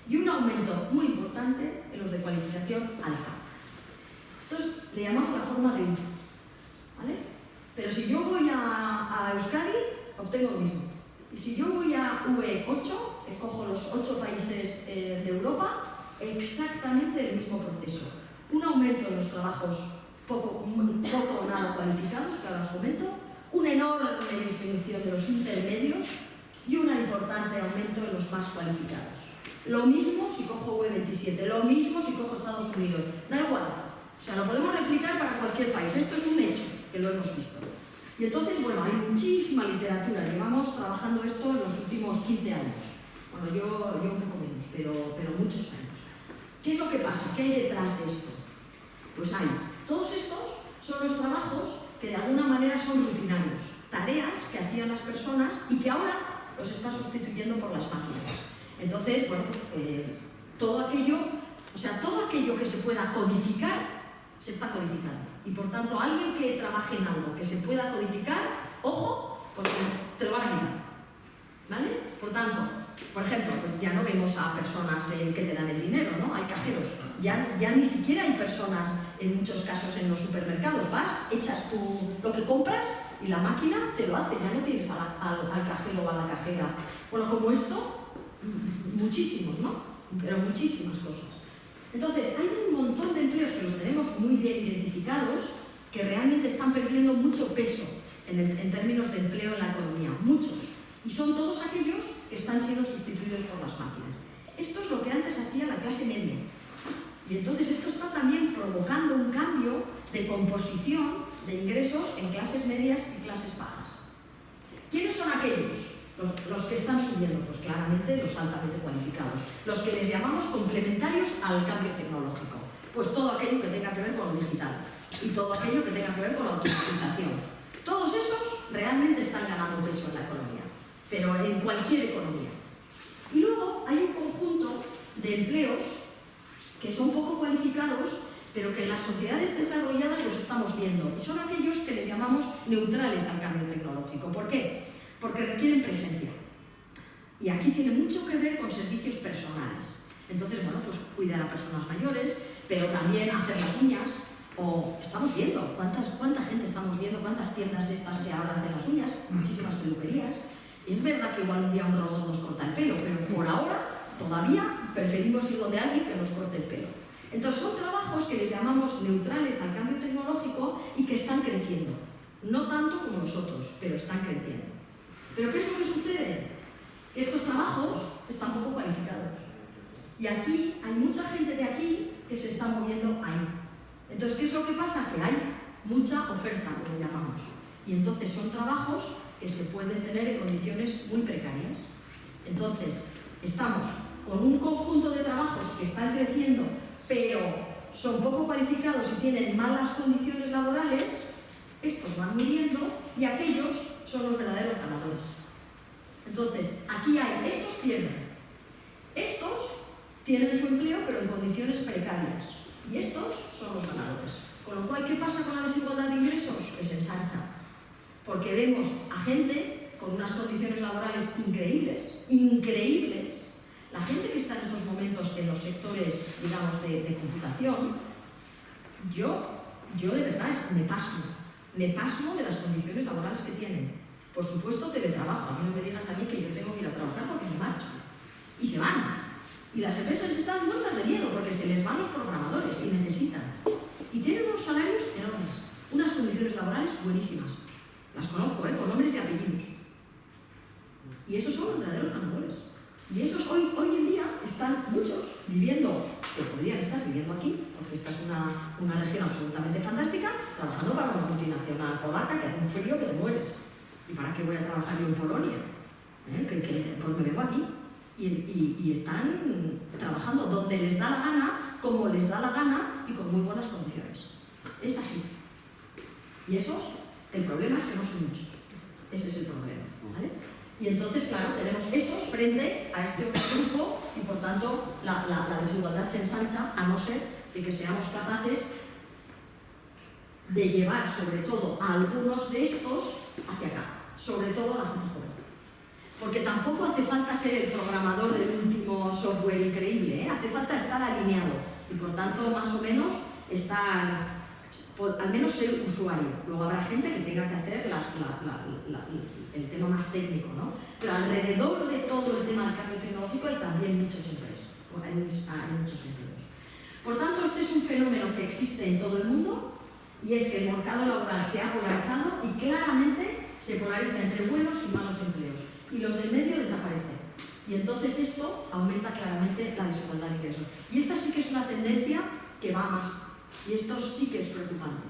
y un aumento muy importante en los de cualificación alta. Esto le llamamos la forma de U, ¿vale? Pero si yo voy a Euskadi, obtengo lo mismo. Y si yo voy a V8, cojo los 8 países de Europa, exactamente el mismo proceso. Un aumento en los trabajos poco o nada cualificados, que ahora os comento, una enorme disminución de los intermedios y una importante los más cualificados. Lo mismo si cojo UE27, lo mismo si cojo Estados Unidos, da igual. O sea, lo podemos replicar para cualquier país. Esto es un hecho, que lo hemos visto. Y entonces, bueno, hay muchísima literatura. Llevamos trabajando esto en los últimos 15 años. Bueno, yo un poco menos, pero muchos años. ¿Qué es lo que pasa? ¿Qué hay detrás de esto? Pues hay. Todos estos son los trabajos que de alguna manera son rutinarios. Tareas que hacían las personas y que ahora los están sustituyendo por las máquinas. Entonces, bueno, todo aquello que se pueda codificar, se está codificando. Y por tanto, alguien que trabaje en algo que se pueda codificar, ojo, porque te lo van a quitar. ¿Vale? Por tanto, por ejemplo, pues ya no vemos a personas que te dan el dinero, ¿no? Hay cajeros. Ya ni siquiera hay personas, en muchos casos, en los supermercados. Vas, echas lo que compras y la máquina te lo hace. Ya no tienes al cajero o a la cajera. Bueno, como esto, muchísimos, ¿no? Pero muchísimas cosas. Entonces, hay un montón de empleos que los tenemos muy bien identificados, que realmente están perdiendo mucho peso en términos de empleo en la economía. Muchos. Y son todos aquellos que están siendo sustituidos por las máquinas. Esto es lo que antes hacía la clase media. Y entonces esto está también provocando un cambio de composición de ingresos en clases medias y clases bajas. ¿Quiénes son aquellos? Los que están subiendo, pues claramente los altamente cualificados. Los que les llamamos complementarios al cambio tecnológico. Pues todo aquello que tenga que ver con lo digital y todo aquello que tenga que ver con la automatización. Todos esos realmente están ganando peso en la economía, pero en cualquier economía. Y luego hay un conjunto de empleos que son poco cualificados, pero que en las sociedades desarrolladas los estamos viendo. Y son aquellos que les llamamos neutrales al cambio tecnológico. ¿Por qué? Porque requieren presencia. Y aquí tiene mucho que ver con servicios personales. Entonces, bueno, pues cuidar a personas mayores, pero también hacer las uñas. O estamos viendo, ¿cuánta gente estamos viendo? ¿Cuántas tiendas de estas que ahora hacen las uñas? Muchísimas peluquerías. Y es verdad que igual un día un robot nos corta el pelo, pero por ahora todavía preferimos ir donde alguien que nos corte el pelo. Entonces son trabajos que les llamamos neutrales al cambio tecnológico y que están creciendo. No tanto como los otros, pero están creciendo. ¿Pero qué es lo que sucede? Que estos trabajos están poco cualificados. Y aquí hay mucha gente de aquí que se está moviendo ahí. Entonces, ¿qué es lo que pasa? Que hay mucha oferta, como llamamos. Y entonces son trabajos que se pueden tener en condiciones muy precarias. Entonces, estamos con un conjunto de trabajos que están creciendo, pero son poco cualificados y tienen malas condiciones laborales. Estos van muriendo y aquellos son los verdaderos ganadores. Entonces, aquí hay, estos pierden. Estos tienen su empleo, pero en condiciones precarias. Y estos son los ganadores. Con lo cual, ¿qué pasa con la desigualdad de ingresos? Que se ensancha. Porque vemos a gente con unas condiciones laborales increíbles, increíbles. La gente que está en estos momentos en los sectores, digamos, de computación, yo de verdad me pasmo de las condiciones laborales que tienen. Por supuesto, teletrabajo. A mí no me digas a mí que yo tengo que ir a trabajar porque me marcho. Y se van. Y las empresas están muertas de miedo porque se les van los programadores y necesitan. Y tienen unos salarios enormes, unas condiciones laborales buenísimas. Las conozco, con nombres y apellidos. Y esos son los verdaderos ganadores. Y esos hoy en día están muchos viviendo, que podrían estar viviendo aquí, porque esta es una región absolutamente fantástica, trabajando para una multinacional polaca que hace un frío que te mueres. ¿Y para qué voy a trabajar yo en Polonia? Pues me vengo aquí. Y están trabajando donde les da la gana, como les da la gana y con muy buenas condiciones. Es así. Y esos, el problema es que no son muchos. Ese es el problema, ¿vale? Y entonces, claro, tenemos esos frente a este otro grupo y por tanto la desigualdad se ensancha a no ser de que seamos capaces de llevar sobre todo a algunos de estos hacia acá, sobre todo a la gente joven. Porque tampoco hace falta ser el programador del último software increíble, hace falta estar alineado y por tanto más o menos estar, al menos ser usuario. Luego habrá gente que tenga que hacer el tema más técnico, ¿no? Pero alrededor de todo el tema del cambio tecnológico hay también muchos empleos, hay muchos empleos. Por tanto, este es un fenómeno que existe en todo el mundo y es que el mercado laboral se ha polarizado y claramente se polariza entre buenos y malos empleos. Y los del medio desaparecen. Y entonces esto aumenta claramente la desigualdad de ingresos. Y esta sí que es una tendencia que va más. Y esto sí que es preocupante.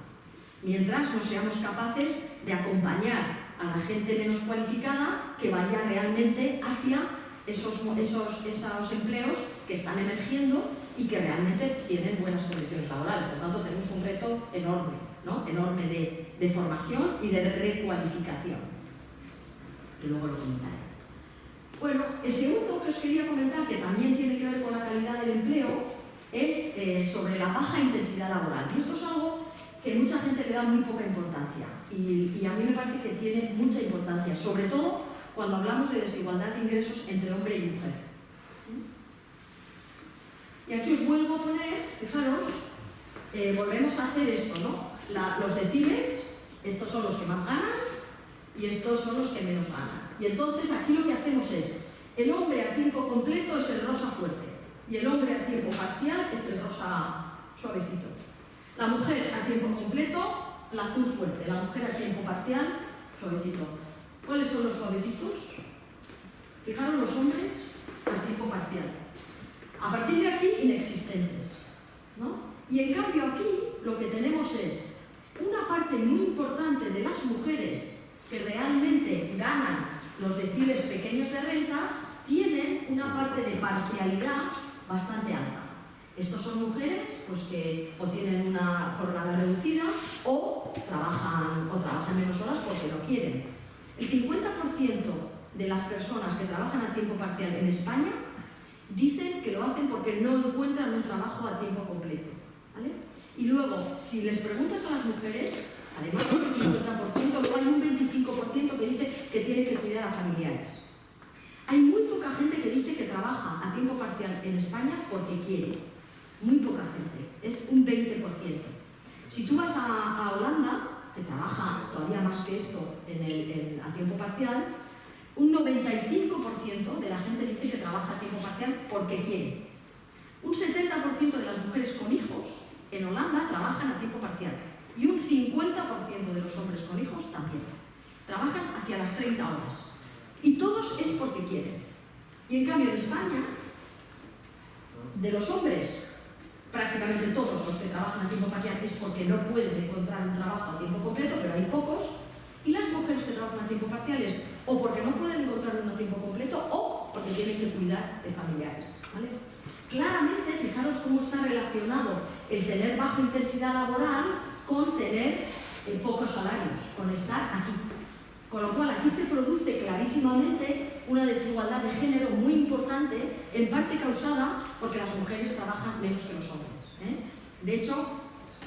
Mientras no seamos capaces de acompañar a la gente menos cualificada que vaya realmente hacia esos empleos que están emergiendo y que realmente tienen buenas condiciones laborales. Por tanto, tenemos un reto enorme, ¿no? Enorme de formación y de recualificación, que luego lo comentaré. Bueno, el segundo que os quería comentar, que también tiene que ver con la calidad del empleo, es sobre la baja intensidad laboral. Y esto es algo que mucha gente le da muy poca importancia. Y a mí me parece que tiene mucha importancia, sobre todo cuando hablamos de desigualdad de ingresos entre hombre y mujer. Y aquí os vuelvo a poner, fijaros, volvemos a hacer esto, ¿no? Los deciles, estos son los que más ganan y estos son los que menos ganan. Y entonces aquí lo que hacemos es, el hombre a tiempo completo es el rosa fuerte y el hombre a tiempo parcial es el rosa suavecito. La mujer a tiempo completo, el azul fuerte, la mujer a tiempo parcial, suavecito. ¿Cuáles son los suavecitos? Fijaros, los hombres a tiempo parcial. A partir de aquí, inexistentes, ¿no? Y en cambio aquí lo que tenemos es una parte muy importante de las mujeres que realmente ganan los deciles pequeños de renta, tienen una parte de parcialidad bastante alta. Estos son mujeres pues, que o tienen una jornada reducida o trabajan menos horas porque no quieren. El 50% de las personas que trabajan a tiempo parcial en España dicen que lo hacen porque no encuentran un trabajo a tiempo completo, ¿vale? Y luego, si les preguntas a las mujeres, además del 50%, luego hay un 25% que dice que tiene que cuidar a familiares. Hay muy poca gente que dice que trabaja a tiempo parcial en España porque quiere. Muy poca gente. Es un 20%. Si tú vas a Holanda, que trabaja todavía más que esto a tiempo parcial, un 95% de la gente dice que trabaja a tiempo parcial porque quiere. Un 70% de las mujeres con hijos en Holanda trabajan a tiempo parcial. Y un 50% de los hombres con hijos también. Trabajan hacia las 30 horas. Y todos es porque quieren. Y en cambio en España, de los hombres, prácticamente todos los que trabajan a tiempo parcial es porque no pueden encontrar un trabajo a tiempo completo, pero hay pocos. Y las mujeres que trabajan a tiempo parcial es o porque no pueden encontrar uno a tiempo completo o porque tienen que cuidar de familiares, ¿vale? Claramente, fijaros cómo está relacionado el tener baja intensidad laboral con tener pocos salarios, con estar aquí. Con lo cual, aquí se produce clarísimamente una desigualdad de género muy importante, en parte causada porque las mujeres trabajan menos que los hombres, ¿eh? De hecho,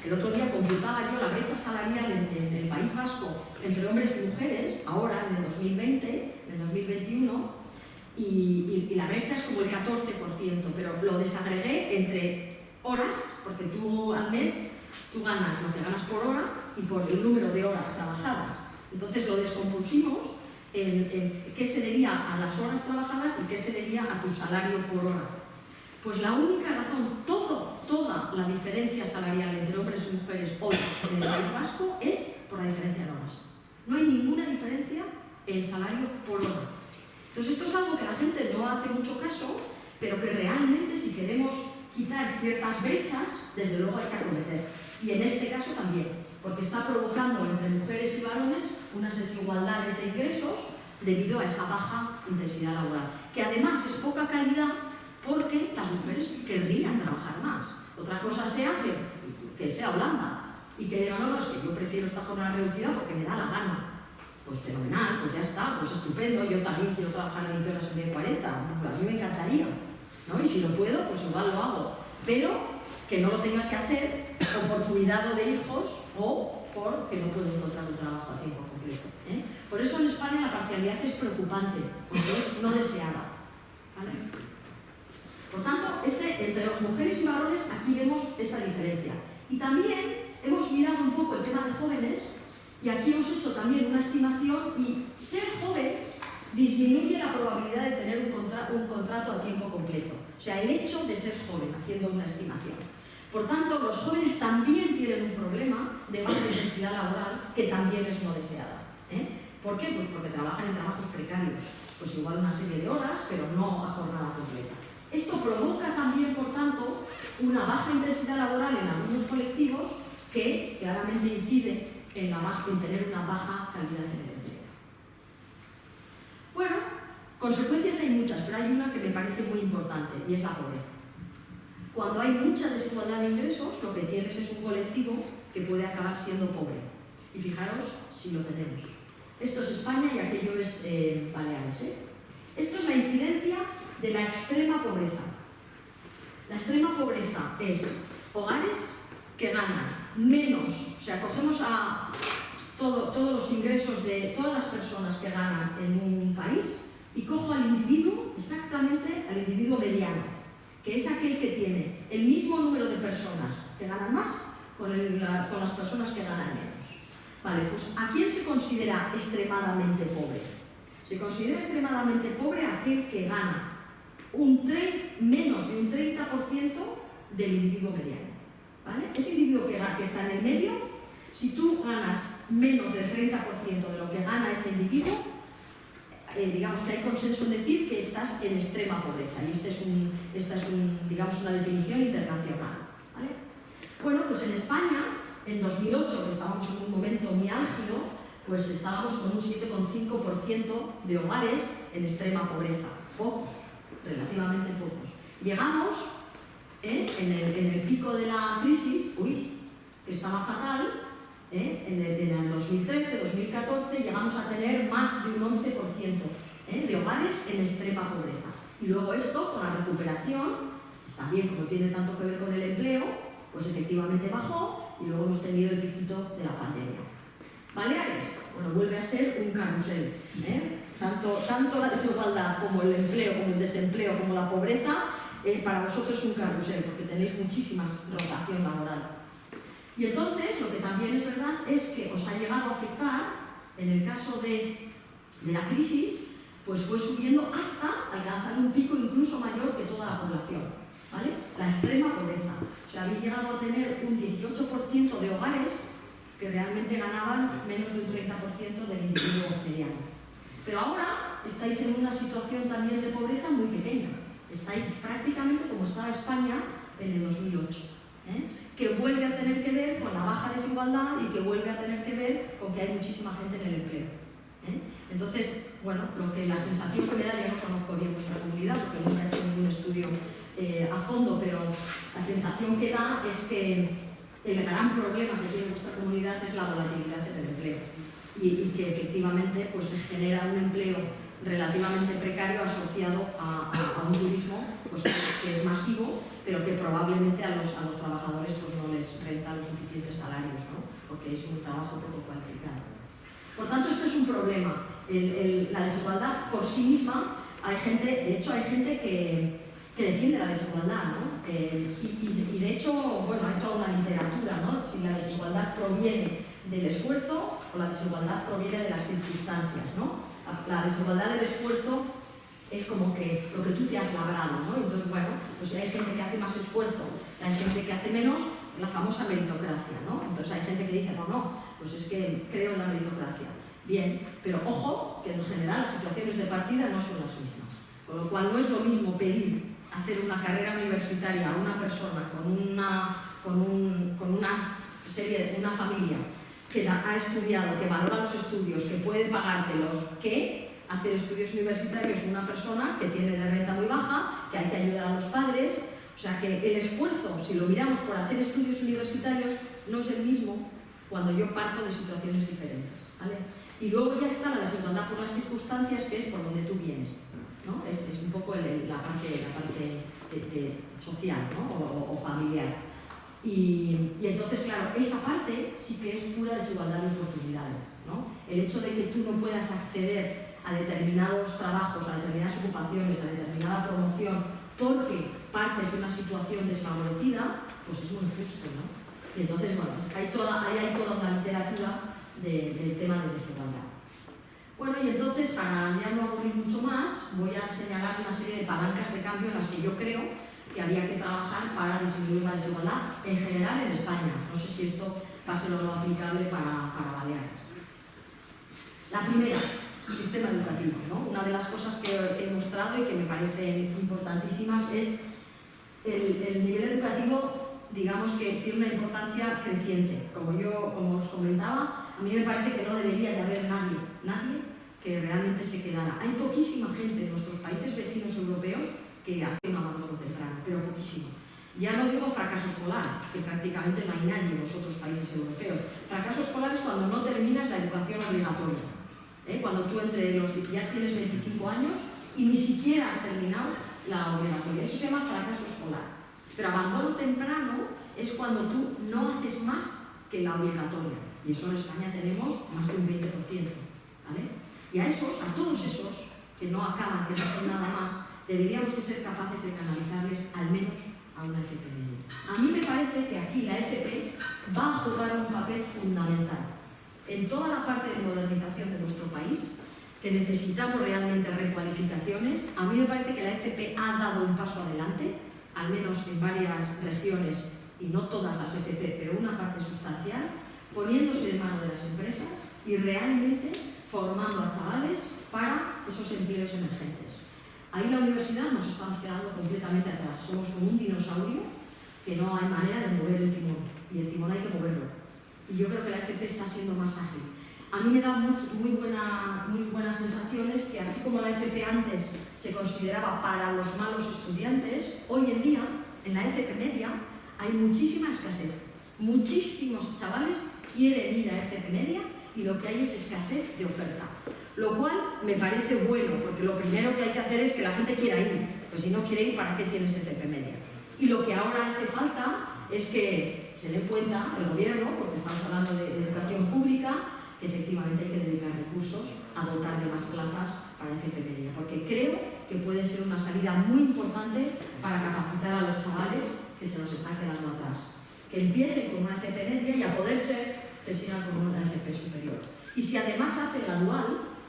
el otro día computaba yo la brecha salarial en el País Vasco entre hombres y mujeres, ahora en el 2020, en el 2021, y la brecha es como el 14%, pero lo desagregué entre horas, porque tú al mes tú ganas lo que ganas por hora y por el número de horas trabajadas. Entonces lo descompusimos en qué se debía a las horas trabajadas y qué se debía a tu salario por hora. Pues la única razón, toda la diferencia salarial entre hombres y mujeres hoy en el País Vasco es por la diferencia en horas. No hay ninguna diferencia en salario por hora. Entonces esto es algo que la gente no hace mucho caso, pero que realmente si queremos quitar ciertas brechas, desde luego hay que acometer. Y en este caso también, porque está provocando entre mujeres y varones unas desigualdades de ingresos debido a esa baja intensidad laboral, que además es poca calidad porque las mujeres querrían trabajar más. Otra cosa sea que sea Holanda y que digan, no, es que yo prefiero esta jornada reducida porque me da la gana. Pues fenomenal, pues ya está, pues estupendo, yo también quiero trabajar 20 horas en vez de 40, a mí me encantaría, ¿no? Y si lo puedo, pues igual lo hago, pero que no lo tenga que hacer o por cuidado de hijos o porque no puedo encontrar un trabajo a tiempo completo, ¿eh? Por eso en España la parcialidad es preocupante, porque es no deseada, ¿vale? Por tanto, entre las mujeres y varones aquí vemos esta diferencia. Y también hemos mirado un poco el tema de jóvenes, y aquí hemos hecho también una estimación, y ser joven disminuye la probabilidad de tener un contrato a tiempo completo. O sea, el hecho de ser joven, haciendo una estimación. Por tanto, los jóvenes también tienen un problema de baja intensidad laboral que también es no deseada, ¿eh? ¿Por qué? Pues porque trabajan en trabajos precarios. pues igual una serie de horas, pero no a jornada completa. Esto provoca también, por tanto, una baja intensidad laboral en algunos colectivos que claramente incide en tener una baja calidad en el empleo. Bueno, consecuencias hay muchas, pero hay una que me parece muy importante y es la pobreza. Cuando hay mucha desigualdad de ingresos, lo que tienes es un colectivo que puede acabar siendo pobre. Y fijaros si lo tenemos. Esto es España y aquello es Baleares. Esto es la incidencia de la extrema pobreza. La extrema pobreza es hogares que ganan menos, o sea, cogemos a todos los ingresos de todas las personas que ganan en un país y cojo al individuo, exactamente al individuo mediano, que es aquel que tiene el mismo número de personas que ganan más con las personas que ganan menos. Vale, pues ¿a quién se considera extremadamente pobre? Se considera extremadamente pobre aquel que gana menos de un 30% del individuo mediano. ¿Vale? Ese individuo que está en el medio, si tú ganas menos del 30% de lo que gana ese individuo, digamos que hay consenso en decir que estás en extrema pobreza. Y esta es digamos, una definición internacional. ¿Vale? Bueno, pues en España, en 2008, que estábamos en un momento muy álgido, pues estábamos con un 7,5% de hogares en extrema pobreza. Pocos, relativamente pocos. Llegamos en el pico de la crisis, que estaba fatal, en el 2013, 2014, llegamos a tener más de un 11% de hogares en extrema pobreza. Y luego esto, con la recuperación, también como tiene tanto que ver con el empleo, pues efectivamente bajó y luego hemos tenido el piquito de la pandemia. Baleares, bueno, vuelve a ser un carrusel. Tanto la desigualdad como el empleo, como el desempleo, como la pobreza, para vosotros es un carrusel, porque tenéis muchísima rotación laboral. Y entonces, lo que también es verdad es que os ha llegado a afectar, en el caso de la crisis, pues fue subiendo hasta alcanzar un pico incluso mayor que toda la población, ¿vale? La extrema pobreza. O sea, habéis llegado a tener un 18% de hogares que realmente ganaban menos de un 30% del individuo mediano. Pero ahora estáis en una situación también de pobreza muy pequeña. Estáis prácticamente como estaba España en el 2008, que vuelve a tener que ver con la baja desigualdad y que vuelve a tener que ver con que hay muchísima gente en el empleo. Entonces, bueno, la sensación que me da, yo no conozco bien vuestra comunidad porque nunca he hecho ningún estudio a fondo, pero la sensación que da es que el gran problema que tiene vuestra comunidad es la volatilidad en el empleo y que efectivamente pues, se genera un empleo relativamente precario asociado a un turismo pues, que es masivo, pero que probablemente a los trabajadores pues, no les renta los suficientes salarios, ¿no? Porque es un trabajo poco cualificado. Por tanto, esto es un problema. La desigualdad por sí misma, de hecho hay gente que defiende la desigualdad, ¿no? Y de hecho, bueno, hay toda una literatura, ¿no? Si la desigualdad proviene del esfuerzo o la desigualdad proviene de las circunstancias, ¿no? La desigualdad del esfuerzo es como que lo que tú te has labrado, ¿no? Entonces, bueno, pues hay gente que hace más esfuerzo, hay gente que hace menos, la famosa meritocracia, ¿no? Entonces hay gente que dice, no, pues es que creo en la meritocracia. Bien, pero ojo, que en general las situaciones de partida no son las mismas. Con lo cual no es lo mismo pedir hacer una carrera universitaria a una persona con una familia que ha estudiado, que valora los estudios, que puede pagártelos, que hacer estudios universitarios una persona que tiene de renta muy baja, que hay que ayudar a los padres. O sea que el esfuerzo, si lo miramos por hacer estudios universitarios, no es el mismo cuando yo parto de situaciones diferentes, ¿vale? Y luego ya está la desigualdad por las circunstancias, que es por donde tú vienes, ¿no? Es un poco la parte social, ¿no? o familiar. Y entonces, claro, esa parte sí que es pura desigualdad de oportunidades, ¿no? El hecho de que tú no puedas acceder a determinados trabajos, a determinadas ocupaciones, a determinada promoción, porque partes de una situación desfavorecida, pues es muy injusto, ¿no? Y entonces, bueno, ahí hay toda una literatura del tema de desigualdad. Bueno, y entonces, para ya no aburrir mucho más, voy a señalar una serie de palancas de cambio en las que yo creo que habría que trabajar para disminuir la desigualdad en general en España. No sé si esto va a ser o no aplicable para Baleares. La primera, sistema educativo, ¿no? Una de las cosas que he mostrado y que me parecen importantísimas es el nivel educativo, digamos que tiene una importancia creciente. Como os comentaba, a mí me parece que no debería de haber nadie que realmente se quedara. Hay poquísima gente en nuestros países vecinos europeos que hace un abandono temprano, pero poquísimo. Ya no digo fracaso escolar, que prácticamente no hay nadie en los otros países europeos. Fracaso escolar es cuando no terminas la educación obligatoria. Cuando tú ya tienes 25 años y ni siquiera has terminado la obligatoria. Eso se llama fracaso escolar. Pero abandono temprano es cuando tú no haces más que la obligatoria. Y eso en España tenemos más de un 20%. ¿Vale? Y a todos esos que no acaban, que no hacen nada más, deberíamos de ser capaces de canalizarles al menos a una FP media. A mí me parece que aquí la FP va a jugar un papel fundamental en toda la parte de modernización de nuestro país, que necesitamos realmente recualificaciones. A mí me parece que la FP ha dado un paso adelante, al menos en varias regiones, y no todas las FP, pero una parte sustancial, poniéndose de mano de las empresas y realmente formando a chavales para esos empleos emergentes. Ahí la universidad nos estamos quedando completamente atrás. Somos como un dinosaurio que no hay manera de mover el timón, y el timón hay que moverlo. Y yo creo que la FP está siendo más ágil. A mí me da muy buenas sensaciones que así como la FP antes se consideraba para los malos estudiantes, hoy en día en la FP media hay muchísima escasez. Muchísimos chavales quieren ir a FP media y lo que hay es escasez de oferta. Lo cual me parece bueno, porque lo primero que hay que hacer es que la gente quiera ir. Pues si no quiere ir, ¿para qué tienes FP media? Y lo que ahora hace falta es que se dé cuenta el gobierno, porque estamos hablando de educación pública, que efectivamente hay que dedicar recursos a dotar de más plazas para FP media, porque creo que puede ser una salida muy importante para capacitar a los chavales que se nos están quedando atrás. Que empiecen con una FP media y a poder ser que sigan con una FP superior. Y si además hace la dual,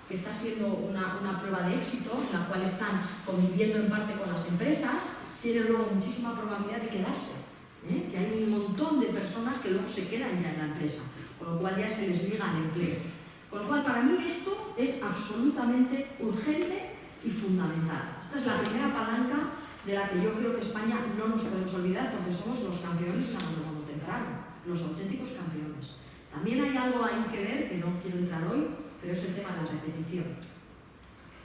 que está siendo una prueba de éxito, en la cual están conviviendo en parte con las empresas, tienen luego muchísima probabilidad de quedarse. Que hay un montón de personas que luego se quedan ya en la empresa, con lo cual ya se les liga el empleo. Con lo cual, para mí esto es absolutamente urgente y fundamental. Esta es la primera palanca de la que yo creo que España no nos podemos olvidar, porque somos los campeones en abandono temprano, los auténticos campeones. También hay algo ahí que ver, que no quiero entrar hoy, pero es el tema de la repetición.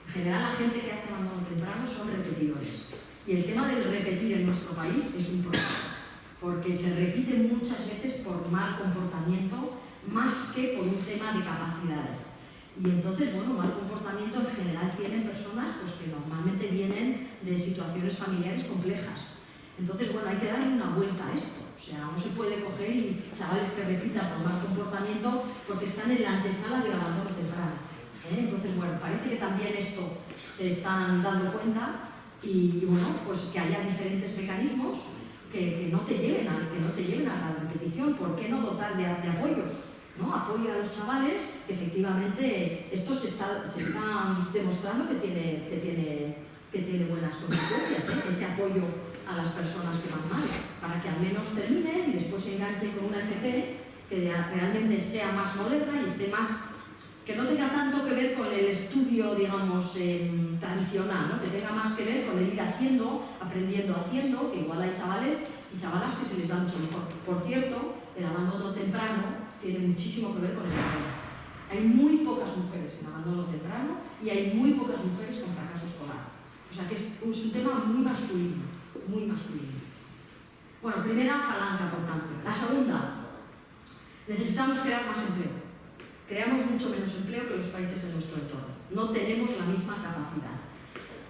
En general, la gente que hace abandono temprano son repetidores. Y el tema del repetir en nuestro país es un problema, porque se repite muchas veces por mal comportamiento más que por un tema de capacidades. Y entonces, bueno, mal comportamiento en general tienen personas pues, que normalmente vienen de situaciones familiares complejas. Entonces, bueno, hay que darle una vuelta a esto. O sea, no se puede coger y chavales que repitan por mal comportamiento porque están en la antesala del abandono temprano. Entonces, bueno, parece que también esto se están dando cuenta y, bueno, pues que haya diferentes mecanismos que no te lleven a la repetición. ¿Por qué no dotar de apoyo? ¿No? Apoyo a los chavales, que efectivamente esto se está demostrando que tiene buenas consecuencias, ese apoyo a las personas que van mal, para que al menos terminen y después se enganchen con una FP que realmente sea más moderna y esté más, que no tenga tanto que ver con el estudio, digamos, tradicional, ¿no? Que tenga más que ver con el ir haciendo, aprendiendo haciendo, que igual hay chavales y chavalas que se les da mucho mejor. Por cierto, el abandono temprano tiene muchísimo que ver con el abandono. Hay muy pocas mujeres en abandono temprano y hay muy pocas mujeres con fracaso escolar. O sea que es un tema muy masculino, muy masculino. Bueno, primera palanca, por tanto. La segunda, necesitamos crear más empleo. Creamos mucho menos empleo que los países de nuestro entorno. No tenemos la misma capacidad.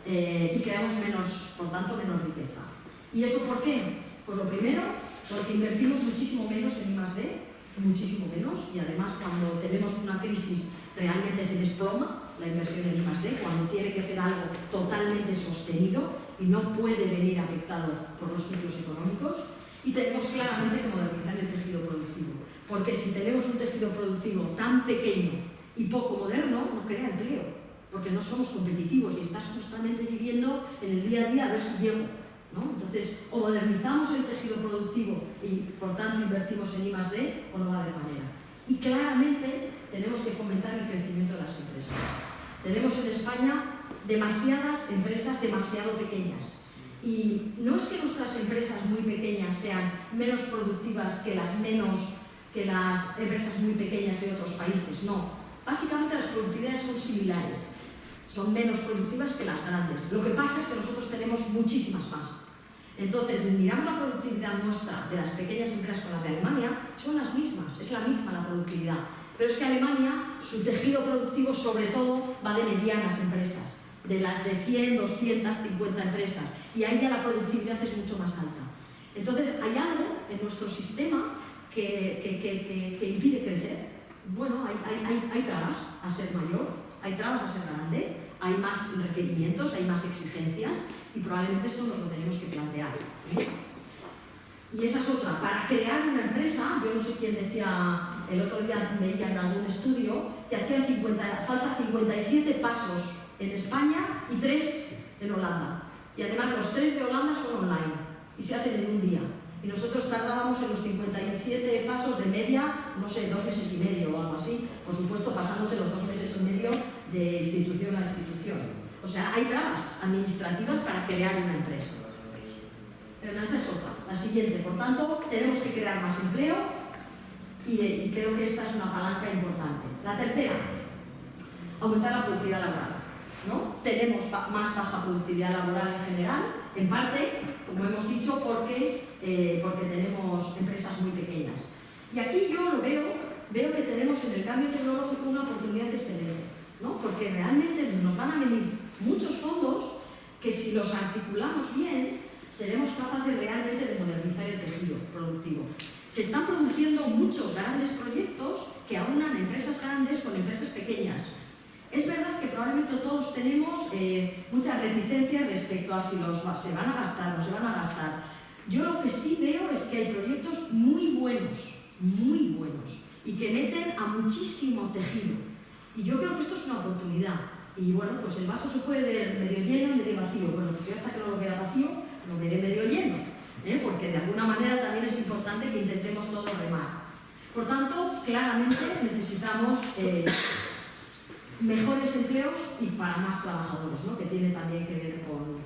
Y creamos menos, por tanto, menos riqueza. ¿Y eso por qué? Pues lo primero, porque invertimos muchísimo menos en I+D, muchísimo menos, y además cuando tenemos una crisis realmente se desploma la inversión en I+D, cuando tiene que ser algo totalmente sostenido y no puede venir afectado por los ciclos económicos. Y tenemos claramente que modernizar el tejido productivo, porque si tenemos un tejido productivo tan pequeño y poco moderno, no crea empleo, porque no somos competitivos y estás justamente viviendo en el día a día a ver si llego, ¿no? Entonces, o modernizamos el tejido productivo y por tanto invertimos en I+D o no va a haber manera. Y claramente tenemos que fomentar el crecimiento de las empresas. Tenemos en España demasiadas empresas demasiado pequeñas. Y no es que nuestras empresas muy pequeñas sean menos productivas que las empresas muy pequeñas de otros países, no. Básicamente las productividades son similares, son menos productivas que las grandes. Lo que pasa es que nosotros tenemos muchísimas más. Entonces, miramos la productividad nuestra de las pequeñas empresas con las de Alemania, son las mismas, es la misma la productividad. Pero es que Alemania, su tejido productivo sobre todo va de medianas empresas, de las de 100, 250 empresas, y ahí ya la productividad es mucho más alta. Entonces, hay algo en nuestro sistema que impide crecer. Bueno, hay trabas a ser mayor, hay trabas a ser grande, hay más requerimientos, hay más exigencias, y probablemente esto nos lo tenemos que plantear. Y esa es otra. Para crear una empresa, yo no sé quién decía, el otro día veía en algún estudio, que falta 57 pasos en España y 3 en Holanda. Y además los 3 de Holanda son online y se hacen en un día. Y nosotros tardábamos en los 57 pasos de media, no sé, 2 meses y medio o algo así. Por supuesto, pasándote los 2 meses y medio de institución a institución. O sea, hay trabas administrativas para crear una empresa. Pero esa es otra, la siguiente. Por tanto, tenemos que crear más empleo y creo que esta es una palanca importante. La tercera, aumentar la productividad laboral, ¿no? Tenemos más baja productividad laboral en general, en parte, como hemos dicho, porque tenemos empresas muy pequeñas. Y aquí yo lo veo que tenemos en el cambio tecnológico una oportunidad excelente, ¿no? Porque realmente nos van a venir muchos fondos que, si los articulamos bien, seremos capaces realmente de modernizar el tejido productivo. Se están produciendo muchos grandes proyectos que aunan empresas grandes con empresas pequeñas. Es verdad que probablemente todos tenemos muchas reticencias respecto a si se van a gastar o no se van a gastar. Yo lo que sí veo es que hay proyectos muy buenos, y que meten a muchísimo tejido. Y yo creo que esto es una oportunidad. Y bueno, pues el vaso se puede ver medio lleno, medio vacío. Bueno, pues yo hasta que no lo vea vacío, lo veré medio lleno, porque de alguna manera también es importante que intentemos todos remar. Por tanto, claramente necesitamos mejores empleos y para más trabajadores, ¿no? Que tiene también que ver con...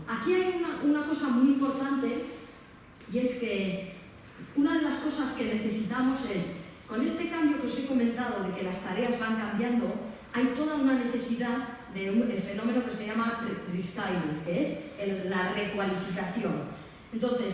Aquí hay una cosa muy importante, y es que una de las cosas que necesitamos es, con este cambio que os he comentado de que las tareas van cambiando, hay toda una necesidad del fenómeno que se llama reskilling, que es la recualificación. Entonces,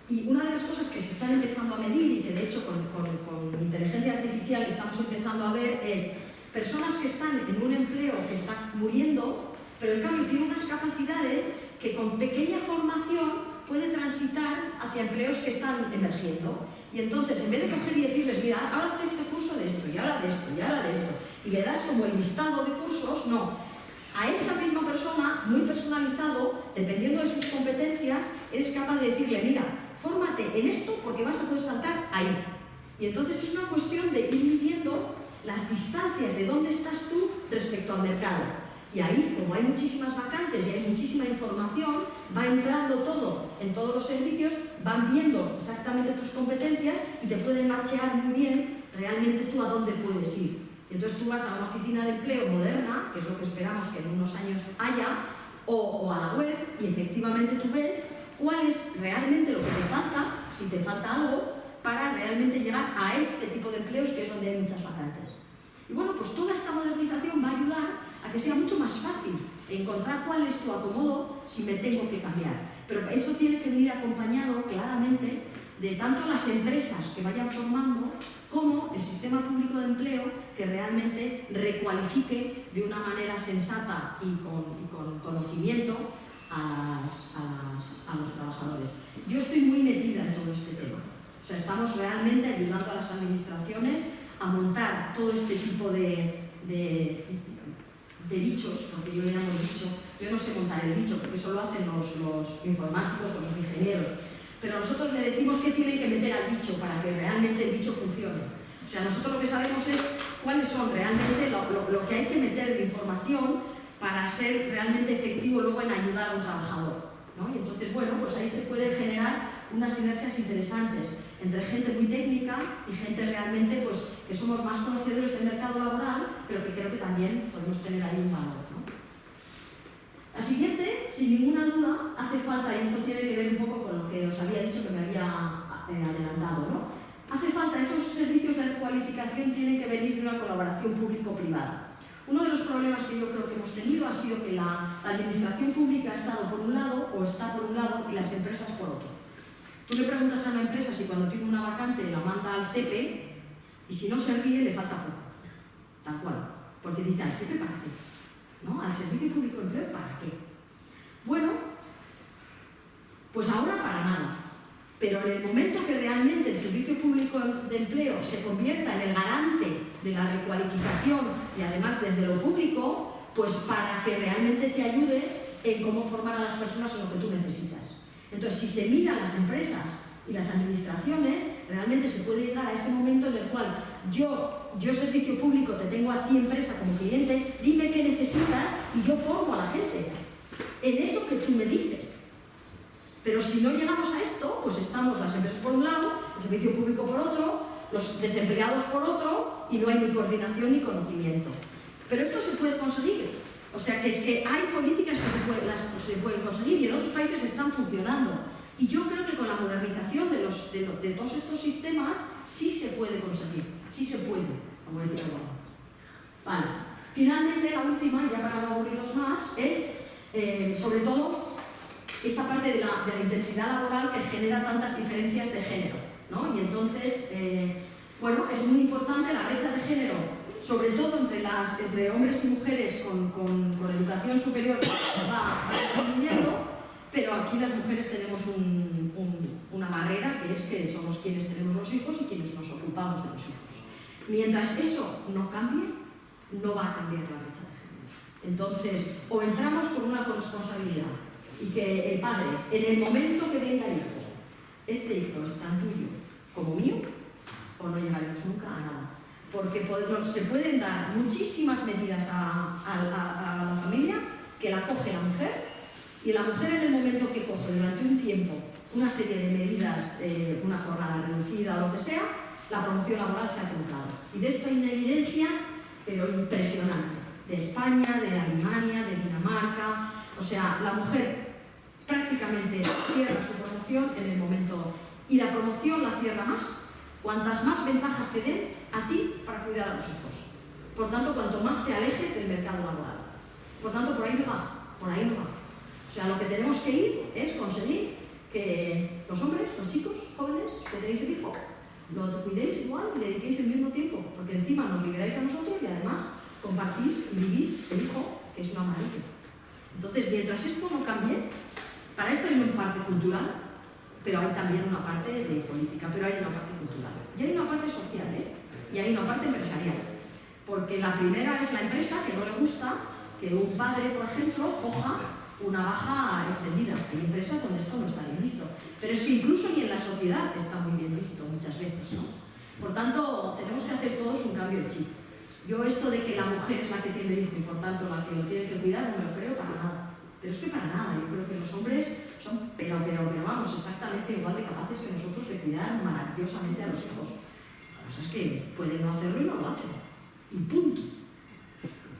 y una de las cosas que se están empezando a medir, y que de hecho con inteligencia artificial estamos empezando a ver, es personas que están en un empleo que está muriendo, pero en cambio tienen unas capacidades que con pequeña formación puede transitar hacia empleos que están emergiendo. Y entonces, en vez de coger y decirles, mira, ahora haz este curso de esto, y ahora de esto, y ahora de esto, y le das como el listado de cursos, no. A esa misma persona, muy personalizado, dependiendo de sus competencias, eres capaz de decirle, mira, fórmate en esto porque vas a poder saltar ahí. Y entonces es una cuestión de ir midiendo las distancias de dónde estás tú respecto al mercado. Y ahí, como hay muchísimas vacantes y hay muchísima información, va entrando todo en todos los servicios, van viendo exactamente tus competencias y te pueden machear muy bien realmente tú a dónde puedes ir. Y entonces tú vas a una oficina de empleo moderna, que es lo que esperamos que en unos años haya, o a la web, y efectivamente tú ves cuál es realmente lo que te falta, si te falta algo, para realmente llegar a este tipo de empleos, que es donde hay muchas vacantes. Y bueno, pues toda esta modernización va a ayudar a que sea mucho más fácil encontrar cuál es tu acomodo si me tengo que cambiar. Pero eso tiene que venir acompañado claramente de tanto las empresas que vayan formando como el sistema público de empleo que realmente recualifique de una manera sensata y con conocimiento a los trabajadores. Yo estoy muy metida en todo este tema. O sea, estamos realmente ayudando a las administraciones a montar todo este tipo de bichos, lo que yo le llamo bicho. Yo no sé montar el bicho, porque eso lo hacen los informáticos o los ingenieros. Pero nosotros le decimos qué tienen que meter al bicho para que realmente el bicho funcione. O sea, nosotros lo que sabemos es cuáles son realmente lo que hay que meter de información para ser realmente efectivo luego en ayudar a un trabajador, ¿no? Y entonces, bueno, pues ahí se pueden generar unas sinergias interesantes. entre gente muy técnica y gente realmente pues, que somos más conocedores del mercado laboral, pero que creo que también podemos tener ahí un valor, ¿no? La siguiente, sin ninguna duda, hace falta, y esto tiene que ver un poco con lo que os había dicho que me había adelantado, ¿no? Hace falta, esos servicios de recualificación tienen que venir de una colaboración público-privada. Uno de los problemas que yo creo que hemos tenido ha sido que la administración pública ha estado por un lado o está por un lado y las empresas por otro. Tú le preguntas a una empresa si cuando tiene una vacante la manda al SEPE y si no se ríe le falta poco, tal cual, porque dice ¿al SEPE para qué? ¿No? ¿Al Servicio Público de Empleo para qué? Bueno, pues ahora para nada. Pero en el momento que realmente el Servicio Público de Empleo se convierta en el garante de la recualificación y además desde lo público, pues para que realmente te ayude en cómo formar a las personas en lo que tú necesitas. Entonces, si se miran las empresas y las administraciones, realmente se puede llegar a ese momento en el cual yo servicio público, te tengo a ti empresa como cliente, dime qué necesitas y yo formo a la gente en eso que tú me dices. Pero si no llegamos a esto, pues estamos las empresas por un lado, el servicio público por otro, los desempleados por otro y no hay ni coordinación ni conocimiento. Pero esto se puede conseguir. O sea que es que hay políticas que se pueden conseguir y en otros países están funcionando. Y yo creo que con la modernización de todos estos sistemas sí se puede conseguir, sí se puede, como decía Obama. Vale. Finalmente, la última, ya para no aburrirnos más, es sobre todo esta parte de la intensidad laboral que genera tantas diferencias de género, ¿no? Y entonces, bueno, es muy importante la brecha de género, sobre todo entre hombres y mujeres con educación superior, va disminuyendo, pero aquí las mujeres tenemos una barrera que es que somos quienes tenemos los hijos y quienes nos ocupamos de los hijos. Mientras eso no cambie, no va a cambiar la brecha de género. Entonces, o entramos con una corresponsabilidad y que el padre, en el momento que venga el hijo, este hijo es tan tuyo como mío, o no llegaremos nunca a nada. Porque se pueden dar muchísimas medidas a la familia que la coge la mujer, y la mujer en el momento que coge durante un tiempo una serie de medidas, una jornada reducida o lo que sea, la promoción laboral se ha truncado. Y de esto hay una evidencia, pero impresionante, de España, de Alemania, de Dinamarca. O sea, la mujer prácticamente cierra su promoción en el momento, y la promoción la cierra más cuantas más ventajas te den a ti para cuidar a los hijos. Por tanto, cuanto más te alejes del mercado laboral. Por tanto, por ahí no va, por ahí no va. O sea, lo que tenemos que ir es conseguir que los hombres, los chicos, jóvenes, que tenéis el hijo, lo cuidéis igual y le dediquéis el mismo tiempo, porque encima nos liberáis a nosotros y además compartís y vivís el hijo, que es una maravilla. Entonces, mientras esto no cambie, para esto hay una parte cultural, pero hay también una parte de política, pero hay una parte cultural. Y hay una parte social, y hay una parte empresarial. Porque la primera es la empresa que no le gusta que un padre, por ejemplo, coja una baja extendida. Hay empresas donde esto no está bien visto. Pero es que incluso ni en la sociedad está muy bien visto muchas veces, ¿no? Por tanto, tenemos que hacer todos un cambio de chip. Yo esto de que la mujer es la que tiene el hijo y por tanto la que lo tiene que cuidar, no me lo creo para nada. Pero es que para nada, yo creo que los hombres son, pero vamos, exactamente igual de capaces que nosotros de cuidar maravillosamente a los hijos. La cosa es que pueden no hacerlo y no lo hacen. Y punto.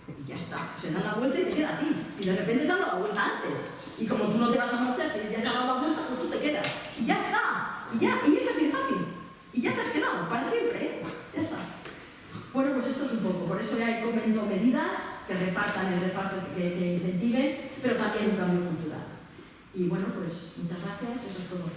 Y ya está. Se dan la vuelta y te queda a ti. Y de repente se han dado la vuelta antes. Y como tú no te vas a marchar, si ya se ha dado la vuelta, pues tú te quedas. Y ya está. Y es así de fácil. Y ya te has quedado, para siempre, Ya está. Bueno, pues esto es un poco. Por eso ya comento medidas que repartan el reparto, que incentiven, pero también un cambio cultural. Y bueno, pues muchas gracias, eso es todo.